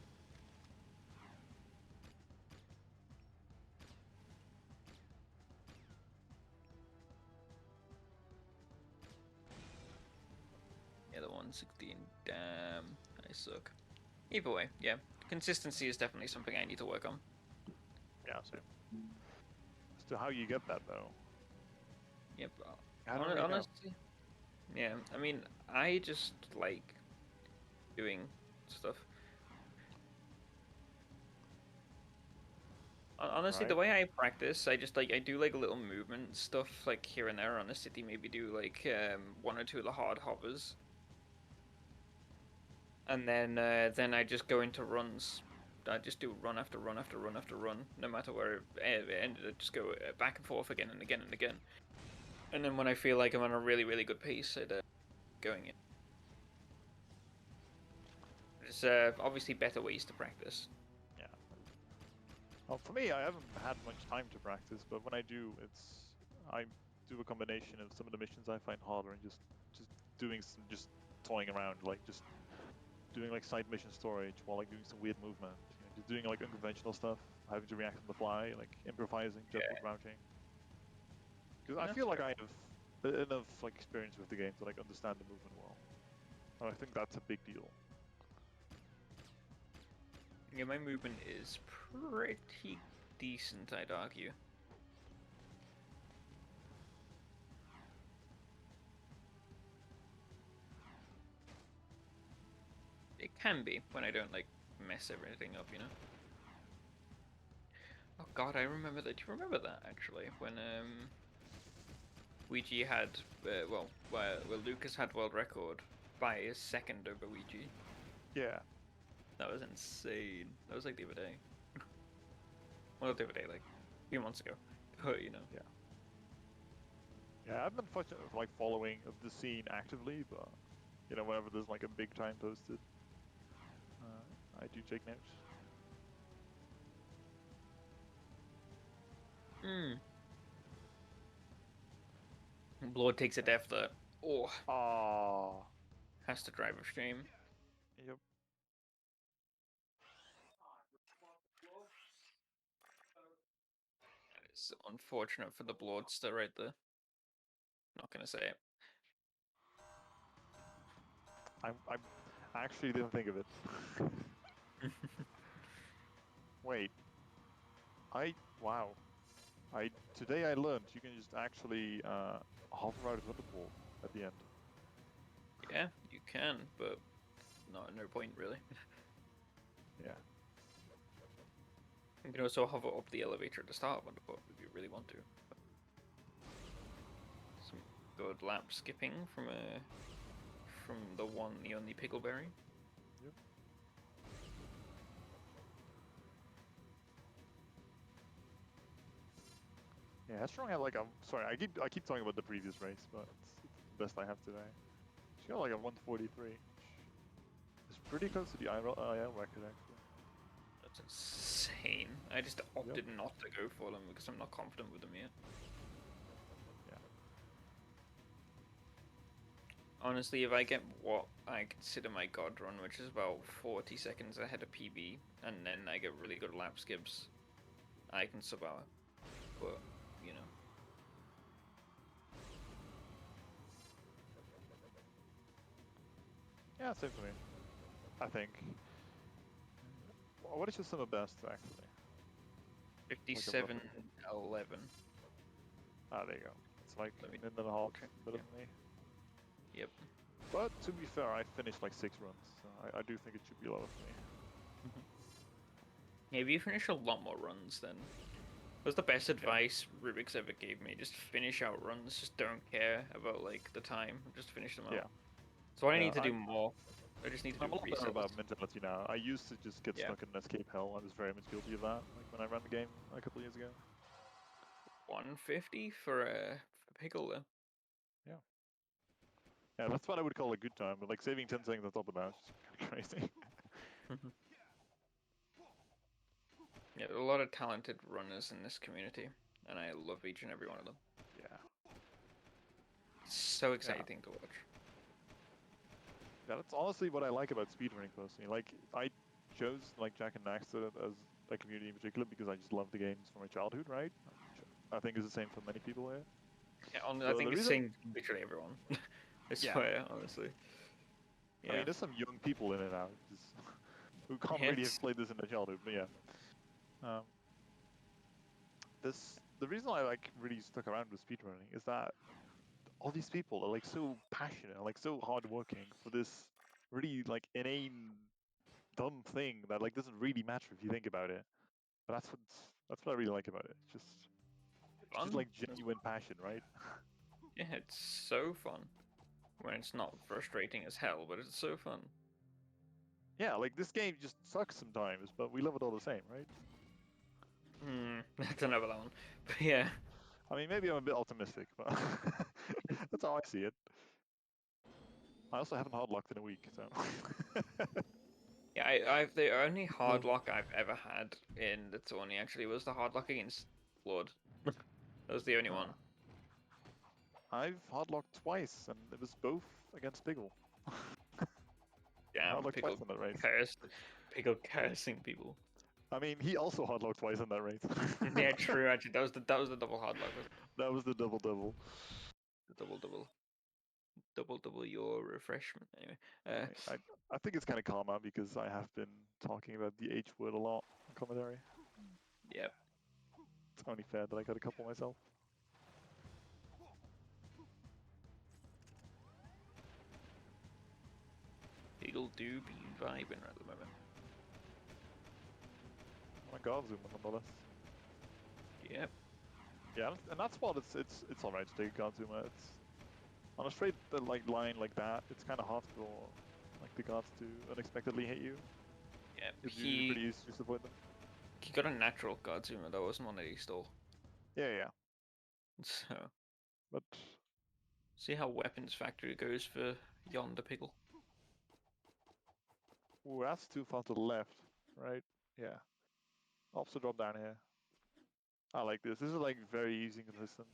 Yeah, the 116. Damn, I suck. Either way, yeah. Consistency is definitely something I need to work on. Yeah, same. As to how you get that, though. Yep. I don't really know. Honestly, yeah. I mean, I just like doing stuff. Honestly, Right. the way I practice, I just I do like a little movement stuff like here and there on the city. Maybe do like one or two of the hard hoppers, and then I just go into runs. I just do run after run after run after run, no matter where it ended. I just go back and forth again and again and again. And then when I feel like I'm on a really good pace, I'd going in. There's obviously better ways to practice. Yeah. Well, for me, I haven't had much time to practice, but when I do, I do a combination of some of the missions I find harder and just doing some toying around, like just doing like side mission storage while like doing some weird movement, just doing like unconventional stuff, having to react on the fly, like improvising, jetboot routing. Because I feel like I have enough like experience with the game to like understand the movement well, and I think that's a big deal. Yeah, my movement is pretty decent, I'd argue. It can be when I don't like mess everything up, you know. Oh God, I remember that. Do you remember that actually? When Ouija had well, Lucas had world record by a second over Ouija. Yeah. That was insane. That was like the other day. Well, not the other day, like a few months ago. But you know. Yeah. Yeah, I've been fortunate with like following the scene actively, but you know, whenever there's like a big time posted, I do take notes. Blord takes a death that Ah. has to drive a shame. Yep. It's unfortunate for the Blordster right there. Not gonna say it. I actually didn't think of it. Wait. Wow. Today I learned you can just actually hover out of Thunderbolt at the end. Yeah, you can, but no point really. Yeah. You can also hover up the elevator at the start of Wonderport if you really want to. Some good lap skipping from the one on the Piggleberry. Yep. Yeah, Headstrong had like a. Sorry, I keep talking about the previous race, but it's the best I have today. She got like a 143. It's pretty close to the IL record actually. That's insane. I just opted not to go for them because I'm not confident with them yet. Yeah. Honestly, if I get what I consider my god run, which is about 40 seconds ahead of PB, and then I get really good lap skips, I can survive. But, you know. Yeah, same for me. I think. What is your summer best actually? 57.11. Ah, there you go. It's like Let me a minute and a half check, better yeah. than me. Yep. But to be fair, I finished like 6 runs, so I do think it should be lower for me. Yeah, if you finish a lot more runs, then that's the best advice Rubik's ever gave me. Just finish out runs. Just don't care about like the time. Just finish them out. Yeah. So I Yeah, need to do more. I just need to do I'm a lot better resets. about mentality now. I used to just get Yeah. stuck in an escape hell. I was very much guilty of that, like when I ran the game a couple years ago. 150 for a pickle though. Yeah. Yeah, that's what I would call a good time, but like saving 10 seconds on top of that is kind of crazy. Yeah, there are a lot of talented runners in this community, and I love each and every one of them. Yeah. It's so exciting to watch. Yeah, that's honestly what I like about speedrunning personally. Like, I chose like Jack and Daxter as a community in particular because I just love the games from my childhood, right? I think it's the same for many people here. Yeah, I So think the it's reason, same for literally everyone. I yeah, swear, honestly. I mean, Yeah. there's some young people in it now just, who can't really have It's played this in their childhood, but yeah. Um, the reason I like really stuck around with speedrunning is that all these people are like so passionate, like so hardworking for this really like inane dumb thing that like doesn't really matter if you think about it. But that's what I really like about it. It's just fun. like genuine passion, right? Yeah, it's so fun. When it's not frustrating as hell, but it's so fun. Yeah, like this game just sucks sometimes, but we love it all the same, right? I don't know about that one. But yeah. I mean, maybe I'm a bit optimistic, but that's how I see it. I also haven't hard locked in a week, so. Yeah, I've the only hard lock I've ever had in the tourney actually was the hard lock against Lord. That was the only one. I've hard locked twice, and it was both against Piggle. Damn, Hard locked twice Pickle in that race. Pickle cursing people. I mean, he also hard locked twice in that race. Yeah, true. Actually, that was the double hard lock. That was the double double. The double your refreshment. Anyway, I think it's kind of karma because I have been talking about the H word a lot in commentary. yep. It's only fair that I got a couple myself. Pickle do be vibing right at the moment. Oh my god, zoom nonetheless. Yep. Yeah, and that spot it's alright to take a guard zoomer. It's on a straight like line like that. It's kind of hard for like the guards to unexpectedly hit you. Yep. It's usually pretty easy to avoid them. He got a natural guard zoomer. That wasn't one that he stole. Yeah. So But see how weapons factory goes for yonder Pickle. ooh, that's too far to the left, right? Yeah. Opposite drop down here. I like this. This is like very easy and consistent.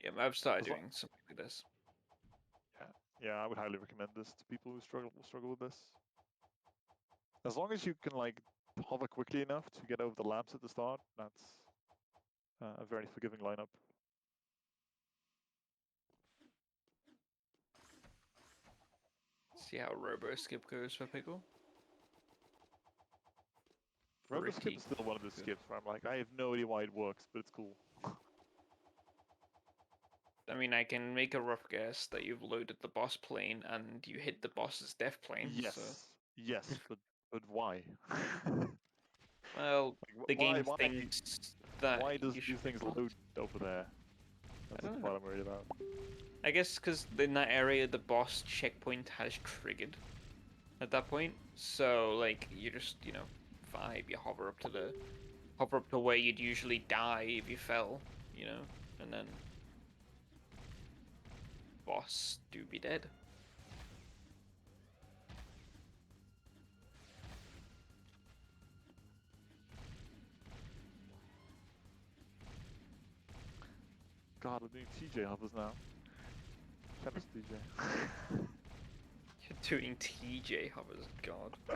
Yeah, I've started As lo- doing something like this. Yeah, I would highly recommend this to people who struggle with this. As long as you can like hover quickly enough to get over the lamps at the start, that's a very forgiving lineup. See how Robo Skip goes for Pickle. Robo skip Pretty is still one of the good. skips where I'm like, I have no idea why it works, but it's cool. I mean, I can make a rough guess that you've loaded the boss plane and you hit the boss's death plane. Yes, So, yes, but why? well, Like, the game why thinks that why does you these should. things load over there? That's I the don't part know. I'm worried about. I guess because in that area the boss checkpoint has triggered at that point. So like you just vibe, you hover up to where you'd usually die if you fell, and then boss do be dead. God, I'm doing TJ hovers now. Tennis TJ. You're doing TJ hovers, god. I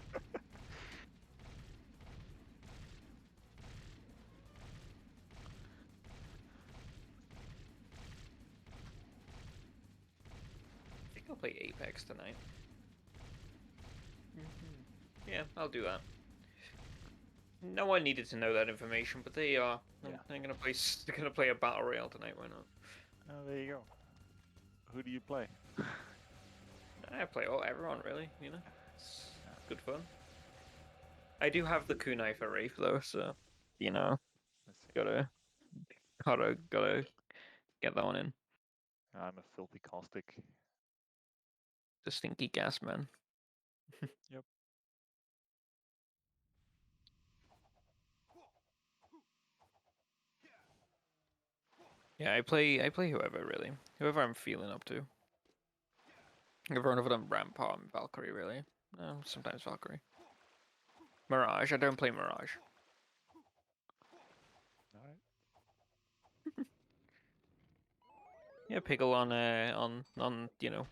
think I'll play Apex tonight. Yeah, I'll do that. No one needed to know that information, but they are. Yeah. I'm gonna play. They're gonna play a battle royale tonight. Why not? Oh, there you go. Who do you play? I play everyone really. It's good fun. I do have the kunai for Wraith though, so Let's see. gotta get that one in. I'm a filthy caustic. The stinky gas man. Yep. Yeah, I play whoever really. Whoever I'm feeling up to. Everyone other than Rampart and Valkyrie really. Sometimes Valkyrie. Mirage, I don't play Mirage. Alright. Yeah, Piggle on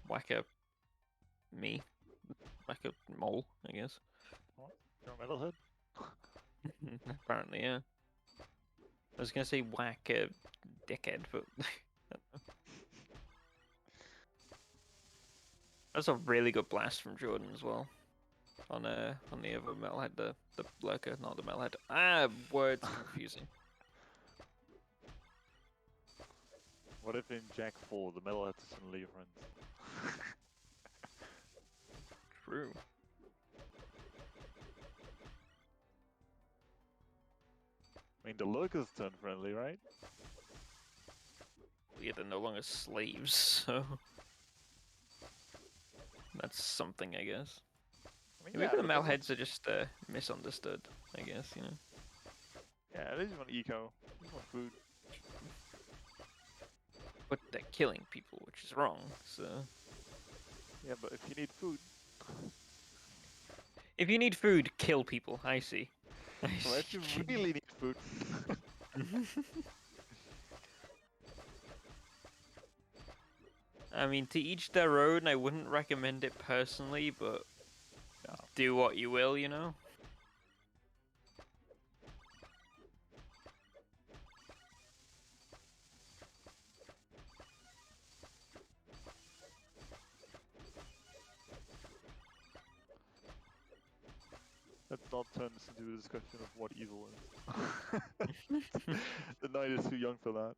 whack me. Whack a mole, I guess. What? You're a metalhead? Apparently, yeah. I was gonna say whack a dickhead, but that's a really good blast from Jordan as well. On the other metalhead, the lurker, not the metalhead. Words confusing. What if in Jack 4 the metalheads are suddenly your friends? True. I mean, the lurkers turn friendly, right? Yeah, they're no longer slaves, so that's something, I guess. I mean, Maybe yeah, the because metalheads are just misunderstood, I guess, yeah, they just want eco, they just want food. But they're killing people, which is wrong, so... Yeah, but if you need food, If you need food, kill people, I see. well, if you really need food, I mean, to each their own, I wouldn't recommend it personally, but no. do what you will. Let's not turn this into a discussion of what evil is. The night is too young for that.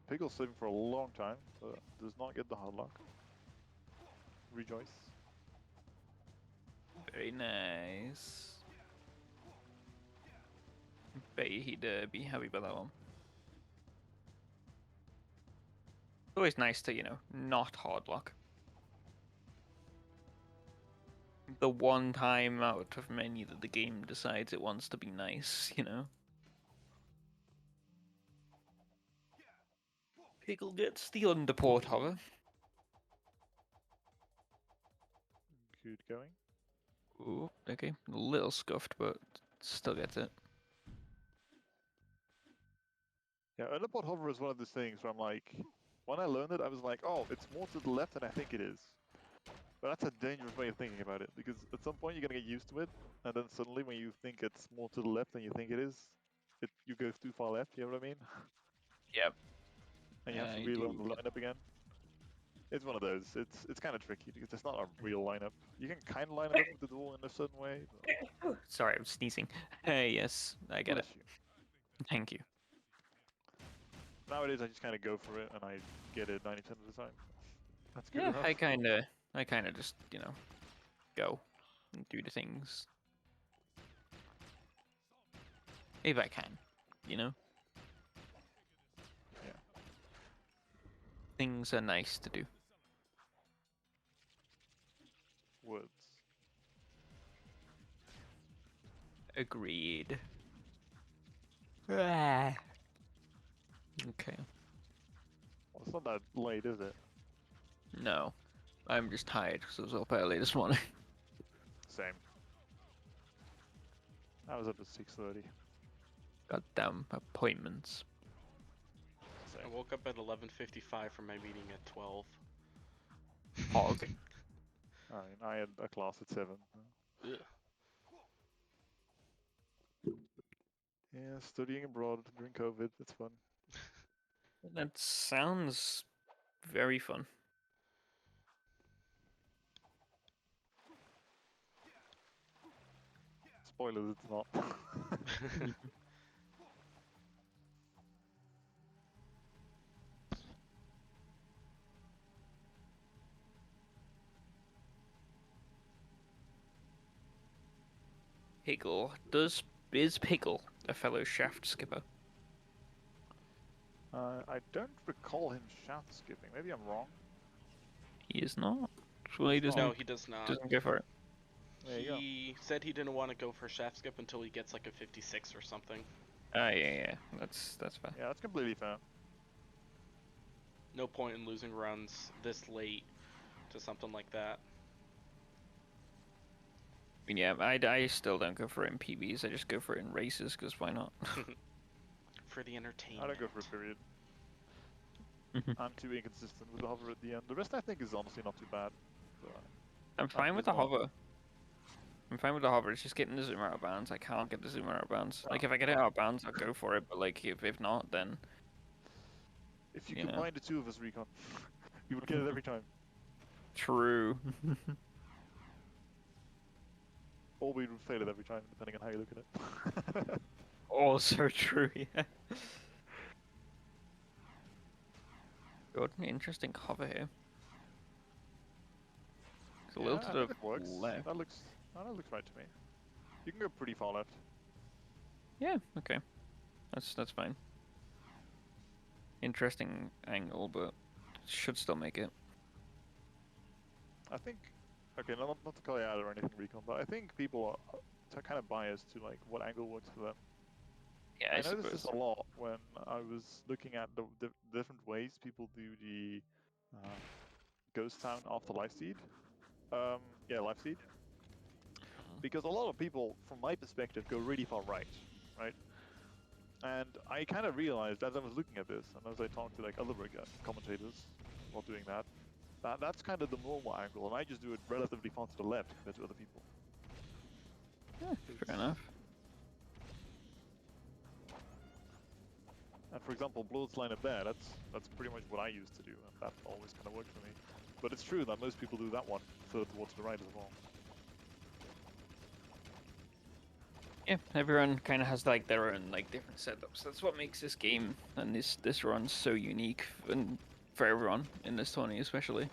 Pickle's saving for a long time, but does not get the hard luck. Rejoice. Very nice. Bet you he'd be happy about that one. It's always nice to, not hard luck. The one time out of many that the game decides it wants to be nice. Pickle gets the underport hover. Good going. Ooh, okay. A little scuffed, but still gets it. Yeah, underpod hover is one of those things where I'm like, when I learned it, I was like, oh, it's more to the left than I think it is. But that's a dangerous way of thinking about it, because at some point you're gonna get used to it, and then suddenly when you think it's more to the left than you think it is, you go too far left, you know what I mean? Yep. And you have to I relearn do the get lineup again. It's one of those. It's kind of tricky because it's not a real lineup. You can kind of line it up with the duel in a certain way. But Sorry, I'm sneezing. Hey, yes, I get it. bless you. Thank you. Nowadays, I just kind of go for it, and I get it 90% of the time. That's good Yeah, enough. I kind of just, you know, go and do the things if I can, you know. Yeah. Things are nice to do. Woods. Agreed. Ah. Okay. Well, it's not that late, is it? No, I'm just tired because I was up early this morning. Same. I was up at 6:30. Goddamn appointments. I Same. woke up at 11:55 for my meeting at 12. Hog. I had a class at 7. Ugh. Yeah, studying abroad during COVID. It's fun. That sounds very fun. Spoilers, it's not. Piggle. Is Piggle a fellow shaft skipper? I don't recall him shaft skipping. Maybe I'm wrong. He is not. Well, he He's No, doesn't he does not. doesn't go for it. There you go. He said he didn't want to go for shaft skip until he gets like a 56 or something. Yeah. That's fair. Yeah, that's completely fair. No point in losing runs this late to something like that. I mean, yeah, I still don't go for it in PBs. I just go for it in races because why not? For the I entertainment. don't go for a period. I'm too inconsistent with the hover at the end. The rest I think is honestly not too bad. But I'm fine with the there's one. hover. I'm fine with the hover. It's just getting the zoom out of bounds. I can't get the zoom out of bounds. Like if I get it out of bounds, I'll go for it. But like if not, then If you you know. combine the two of us, Recon, you would get it every time. True. Or we would fail it every time, depending on how you look at it. Also true. Yeah. Good, interesting hover here. It's a little Yeah, I to think the it works. left. That looks right to me. You can go pretty far left. Yeah. Okay. That's fine. Interesting angle, but should still make it. I think, okay, not to call you out or anything, Recon, but I think people are kind of biased to like what angle works for them. Yeah, I I noticed this suppose. a lot when I was looking at the different ways people do the ghost town after life seed. Yeah, life seed. Because a lot of people, from my perspective, go really far right, right? And I kind of realized as I was looking at this, and as I talked to like other commentators while doing that, that's kind of the normal angle, and I just do it relatively far to the left compared to other people. Yeah, fair enough. And for example, Blord's line up there, that's pretty much what I used to do, and that always kind of worked for me. But it's true that most people do that one further towards the right as well. Yeah, everyone kind of has like their own like different setups. That's what makes this game and this run so unique, and for everyone in this tourney especially.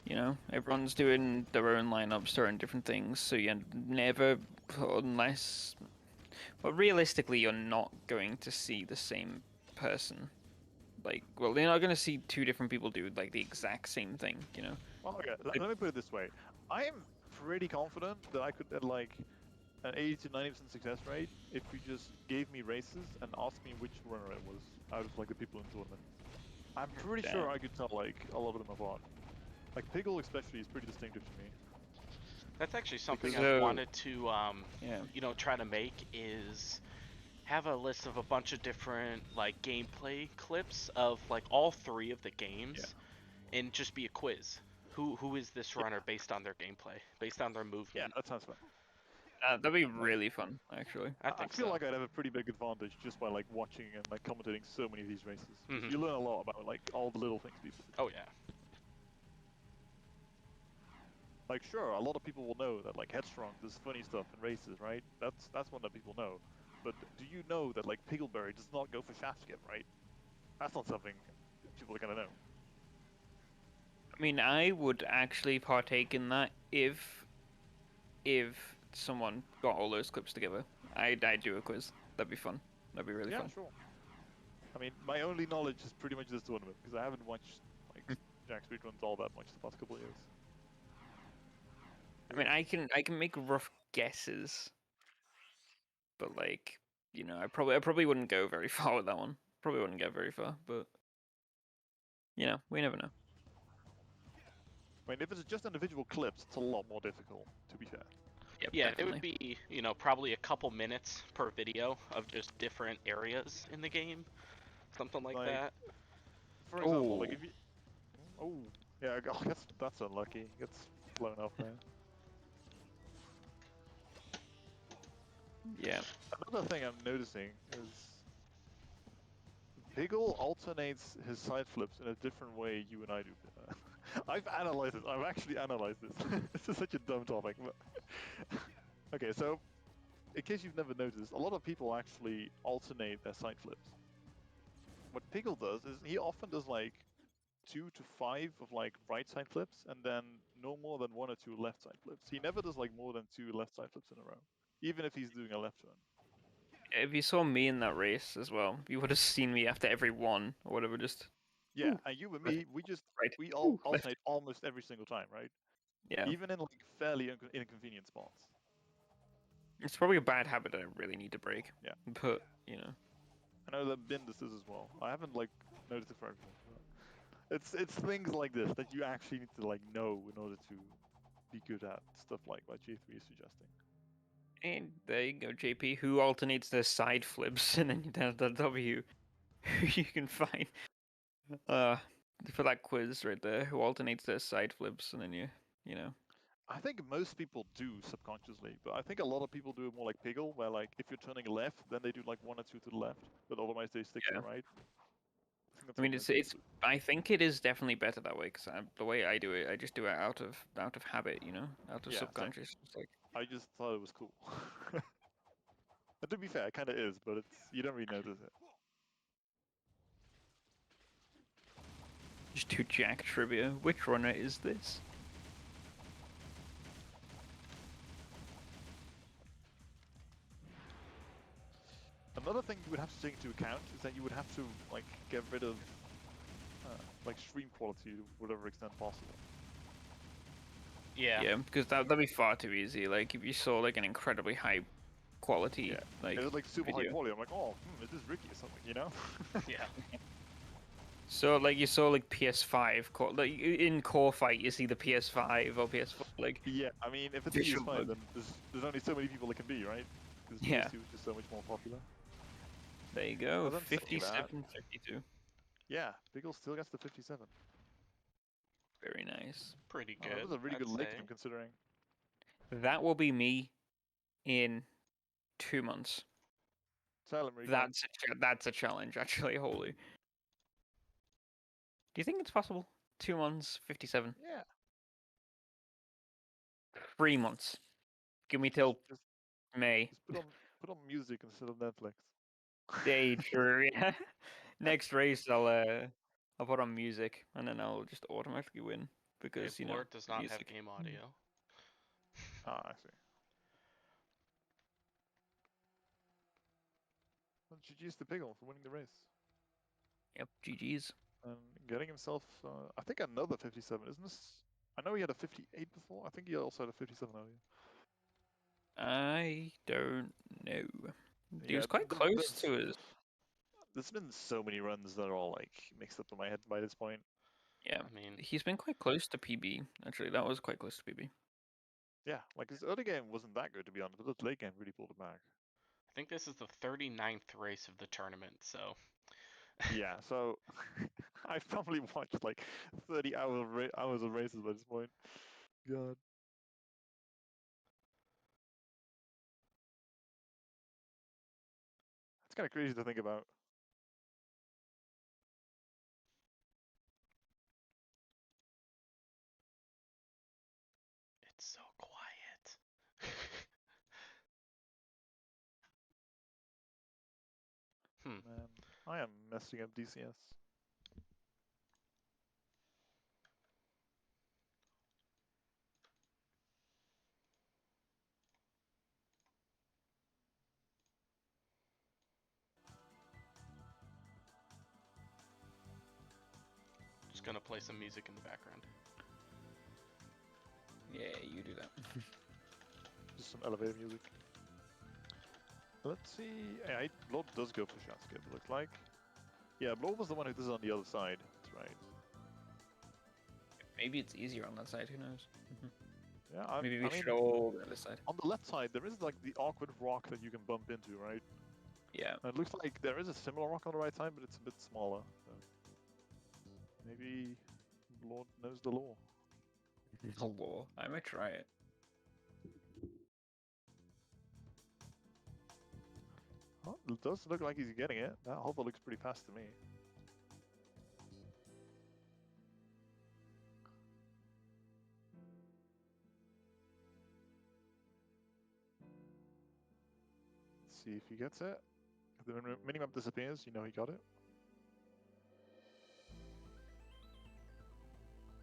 You know, everyone's doing their own lineups, their own different things. So you never, unless, well, realistically, you're not going to see the same person. Like, well, you're not going to see two different people do like the exact same thing. You know. Well, okay, let me put it this way. I am pretty confident that I could at like an 80 to 90% success rate if you just gave me races and asked me which runner it was out of like the people in the tournament. I'm pretty sure I could tell like a lot of them apart. Like Piggle especially is pretty distinctive to me. That's actually something Because, I've wanted to, yeah. you know, try to make is have a list of a bunch of different like gameplay clips of like all three of the games, and just be a quiz. Who is this runner based on their gameplay, based on their Yeah, movement? that sounds fun. That'd be really fun, actually. I I think feel so. like I'd have a pretty big advantage just by like watching and like commentating so many of these races. 'Cause Mhm. you learn a lot about like all the little things people do. Oh yeah. Like sure, a lot of people will know that like Headstrong does funny stuff in races, right? That's one that people know. But do you know that like Piggleberry does not go for shaft skip, right? That's not something people are gonna know. I mean, I would actually partake in that if someone got all those clips together. I'd do a quiz. That'd be fun. That'd be really Yeah, fun. sure. I mean, my only knowledge is pretty much this tournament because I haven't watched like Jack speedruns all that much the past couple of years. I mean, I can make rough guesses, but like, you know, I probably wouldn't go very far with that one. Probably wouldn't get very far, but you know, we never know. I mean, if it's just individual clips, it's a lot more difficult, to be fair. Yep, Yeah, definitely. it would be, you know, probably a couple minutes per video of just different areas in the game, something like that. For example, like Ooh. if you, oh yeah, oh, that's unlucky. Gets blown off there. Yeah. Another thing I'm noticing is Piggle alternates his side flips in a different way you and I do. I've analyzed this. I've actually analyzed this. This is such a dumb topic. But okay, so in case you've never noticed, a lot of people actually alternate their side flips. What Piggle does is he often does like 2 to 5 of like right side flips and then no more than 1 or 2 left side flips. He never does like more than 2 left side flips in a row, even if he's doing a left turn. If you saw me in that race as well, you would have seen me after every one or whatever. Just Yeah, ooh, and you and left, me, right, we all left. alternate almost every single time, right? Yeah, Even in like fairly inconvenient spots. it's probably a bad habit I really need to break. Yeah, But you know, I know that Bin does this as well. I haven't like noticed it for everyone. But it's things like this that you actually need to like know in order to be good at stuff like what J3 is suggesting. and there you go, JP, who alternates their side flips, and then down the W, who you can find. Uh, for that quiz right there, who alternates their side flips, and then you know. I think most people do subconsciously, but I think a lot of people do it more like Piggle, where like if you're turning left, then they do like 1 or 2 to the left, but otherwise they stick to Yeah. the right. I think that's I what mean, most people it's. do. I think it is definitely better that way because the way I do it, I just do it out of habit, you know, out of Yeah, same. subconscious. It's like I just thought it was cool. And to be fair, it kind of is, but it's you don't really notice it. just two Jack trivia. Which runner is this? Another thing you would have to take into account is that you would have to like get rid of like stream quality to whatever extent possible. Yeah. Yeah, because that'd be far too easy. Like if you saw like an incredibly high quality Yeah, like if it's like super high video. quality, I'm like, oh, is this Ricky or something, you know? Yeah. So like you saw like PS5 like in Core Fight you see the PS5 or PS4 like Yeah, I mean, if it's visual PS5, look. then there's only so many people it can be, right? Because Yeah. PS2 is just so much more popular. There you go. As I'm saying that, 57, 52. yeah, Pickle still gets the 57. Very nice. Pretty Oh, good. that was a really I'd good late say. game considering. That will be me in 2 months. Silent recall. That's a challenge actually. Holy. Do you think it's possible? 2 months, 57. Yeah. 3 months. Give me till Just May. put on music instead of Netflix. Day true. Yeah. Next race, I'll put on music and then I'll just automatically win because If you know Blord does not have music. game audio. Ah, I see. Well, GG's to Pickle for winning the race. Yep. GG's. And getting himself, I think another 57, isn't this? I know he had a 58 before. I think he also had a 57 earlier. I don't know. He Yeah, was quite close to his. there's been so many runs that are all like mixed up in my head by this point. Yeah. I mean, He's been quite close to PB. Actually, that was quite close to PB. Yeah, like his early game wasn't that good to be honest, but his late game really pulled it back. I think this is the 39th race of the tournament, so. Yeah, so I've probably watched like 30 hours of races by this point. God. It's kind of crazy to think about. It's so quiet. Man, I am messing up DCS. Just gonna play some music in the background. Yeah, you do that. Just some elevator music. Let's see. Yeah, Blord does go for shot skip, it looks like. Yeah, Blord was the one who does it on the other side. That's right. Maybe it's easier on that side, who knows? Yeah, Maybe I we mean, should all go to this side. on the left side, there is like the awkward rock that you can bump into, right? Yeah. And it looks like there is a similar rock on the right side, but it's a bit smaller. So maybe Blord knows the law. The law. I might try it. Oh, it does look like he's getting it. That hover looks pretty fast to me. Let's see if he gets it. If the minimap disappears, you know he got it.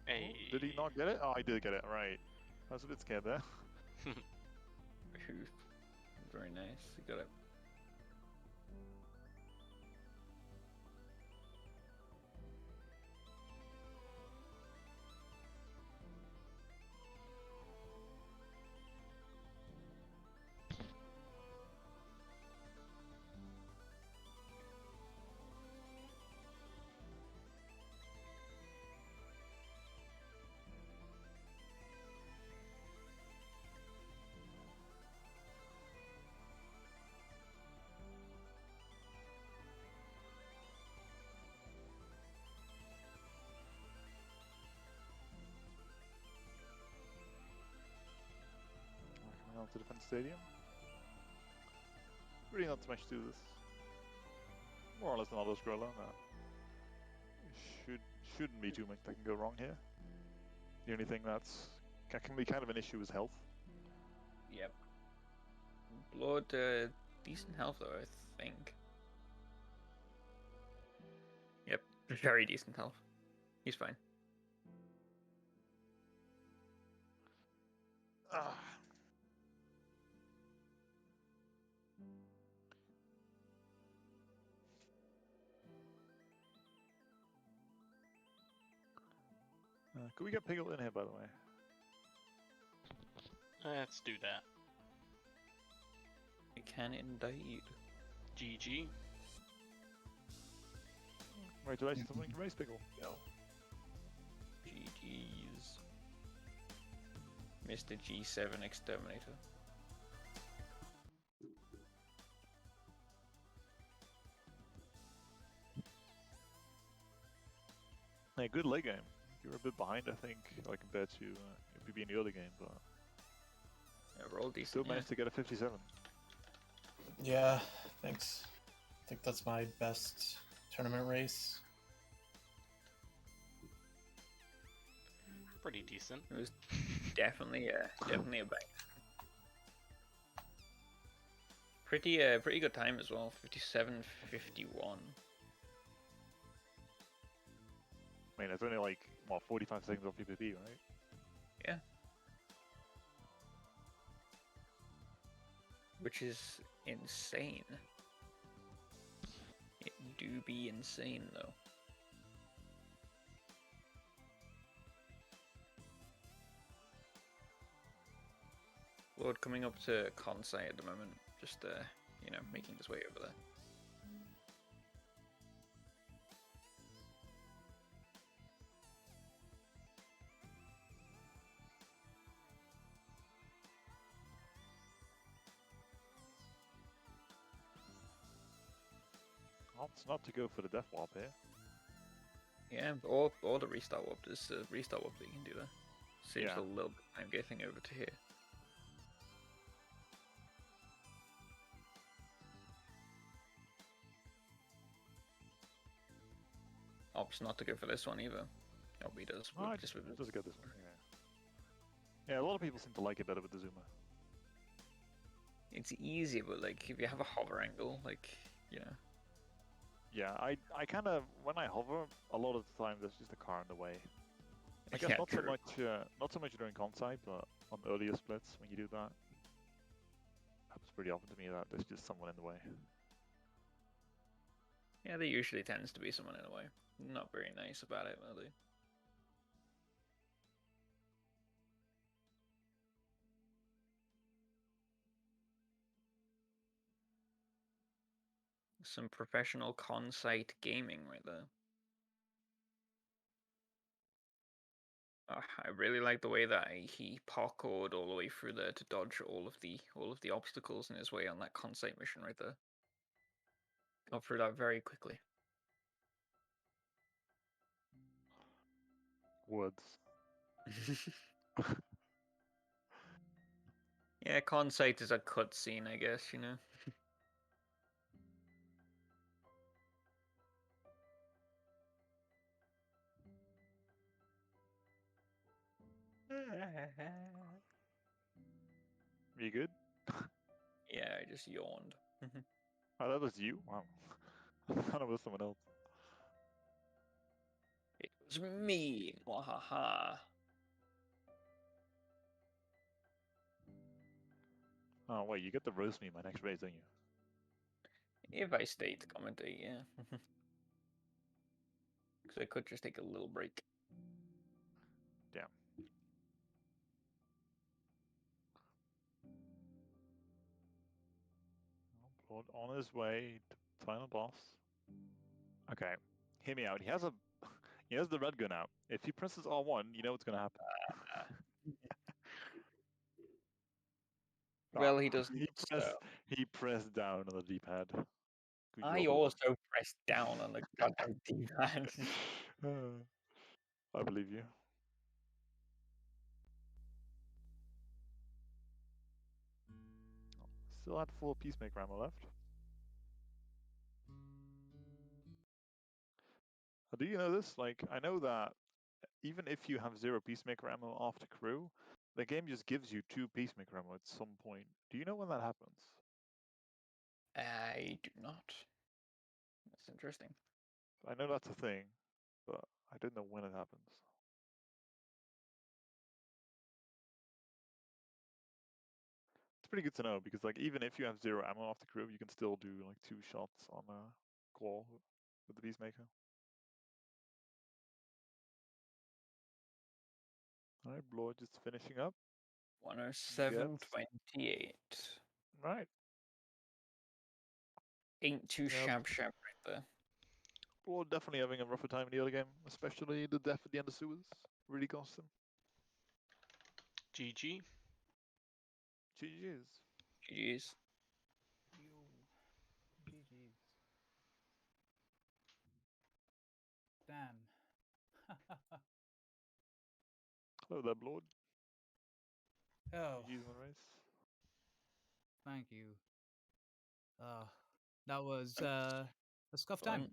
Hey. Oh, did he not get it? Oh, he did get it, right. I was a bit scared there. Very nice. You got it. Coming on to Defense Stadium. Really not too much to this. More or less another scroller. Shouldn't be too much that can go wrong here. The only thing that can be kind of an issue is health. Yep. Blord, decent health though, I think. Yep, very decent health. He's fine. Ah. Could we get Piggle in here, by the way? Let's do that. You can indeed. GG. Congratulations on winning race, Piggle. Go. GG's. Mr. G7 Exterminator. Yeah, good late game. You were a bit behind, I think, like compared to maybe in the other game, but Yeah, roll decent. still managed to get a 57. Yeah, thanks. I think that's my best tournament race. Pretty decent. It was definitely a bang. Pretty good time as well. 57:51. I mean, it's only like, what, 45 seconds on PPP, right? Yeah. Which is insane. It do be insane though. Lord coming up to Consite at the moment, just you know, making his way over there. Opts not to go for the death warp here. Yeah, or the restart warp. There's a restart warp that you can do there. Saves Yeah. a little bit of time getting over to here. Opts not to go for this one either. Oh, he does. Oh, Just with does get this one, yeah. Yeah, a lot of people seem to like it better with the zoomer. It's easy, but like if you have a hover angle, like you know, Yeah, I kind of when I hover, a lot of the time there's just a car in the way. I guess Yeah, not so true. much during conside, but on earlier splits when you do that, happens pretty often to me that there's just someone in the way. Yeah, there usually tends to be someone in the way. Not very nice about it, are they? Some professional con-site gaming right there. I really like the way that he parkoured all the way through there to dodge all of the obstacles in his way on that con-site mission right there. Got through that very quickly. Woods. Yeah, con-site is a cutscene, I guess, you know. You good? Yeah, I just yawned. Oh, that was you? Wow. I thought it was someone else. It was me. Wahaha. Oh wait, you get to roast me my next race, don't you? If I stayed to commentate, yeah. Because I could just take a little break. Damn. Blord on his way to final boss. Okay, hear me out. He has the red gun out. If he presses R1, you know what's gonna happen. Well, he doesn't. He pressed down on the D-pad. Good I job, also pressed down on the goddamn D-pad. I believe you. Still had 4 Peacemaker ammo left. Do you know this? Like, I know that even if you have 0 Peacemaker ammo after crew, the game just gives you 2 Peacemaker ammo at some point. Do you know when that happens? I do not. That's interesting. I know that's a thing, but I don't know when it happens. It's pretty good to know because, like, even if you have 0 ammo after crew, you can still do like 2 shots on a claw with the Peacemaker. Alright, Blord just finishing up. 107.28. Right. Ain't too Yep. sharp right there. Blord definitely having a rougher time in the early game, especially the death at the end of sewers. Really cost him. GG. GG's. GG's. GG's. Damn. Hello there, Blord. Oh, GG's on the race. thank you. That was a scuff time.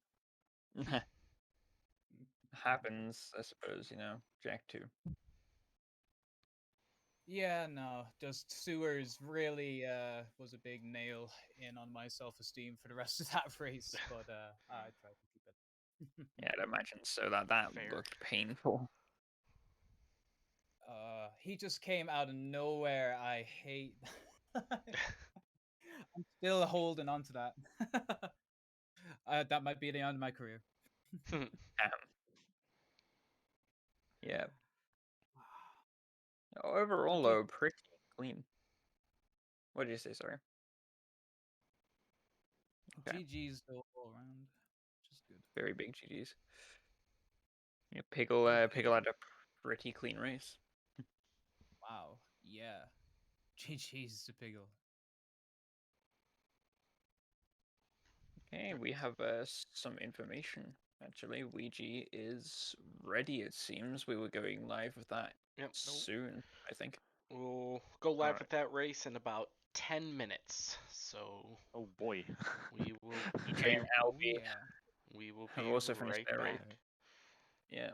Happens, I suppose, you know. Jack 2. Yeah, no, just sewers really was a big nail in on my self-esteem for the rest of that race, but I tried to keep it. Yeah, I'd imagine so. That Fair. looked painful. He just came out of nowhere. I hate. I'm still holding on to that. That might be the end of my career. Yeah. Overall, though, pretty clean. What did you say, sorry? Okay. GG's all around. Just good. Very big GG's. Yeah, Piggle had a pretty clean race. Wow. Yeah. GG's to Piggle. Okay, we have some information. Actually, Ouija is ready, it seems. We were going live with that soon, I think. We'll go live with that race in about 10 minutes. So. Oh boy. We will. DJ and Albie Yeah. We will have be also finished right their back. race. Yeah.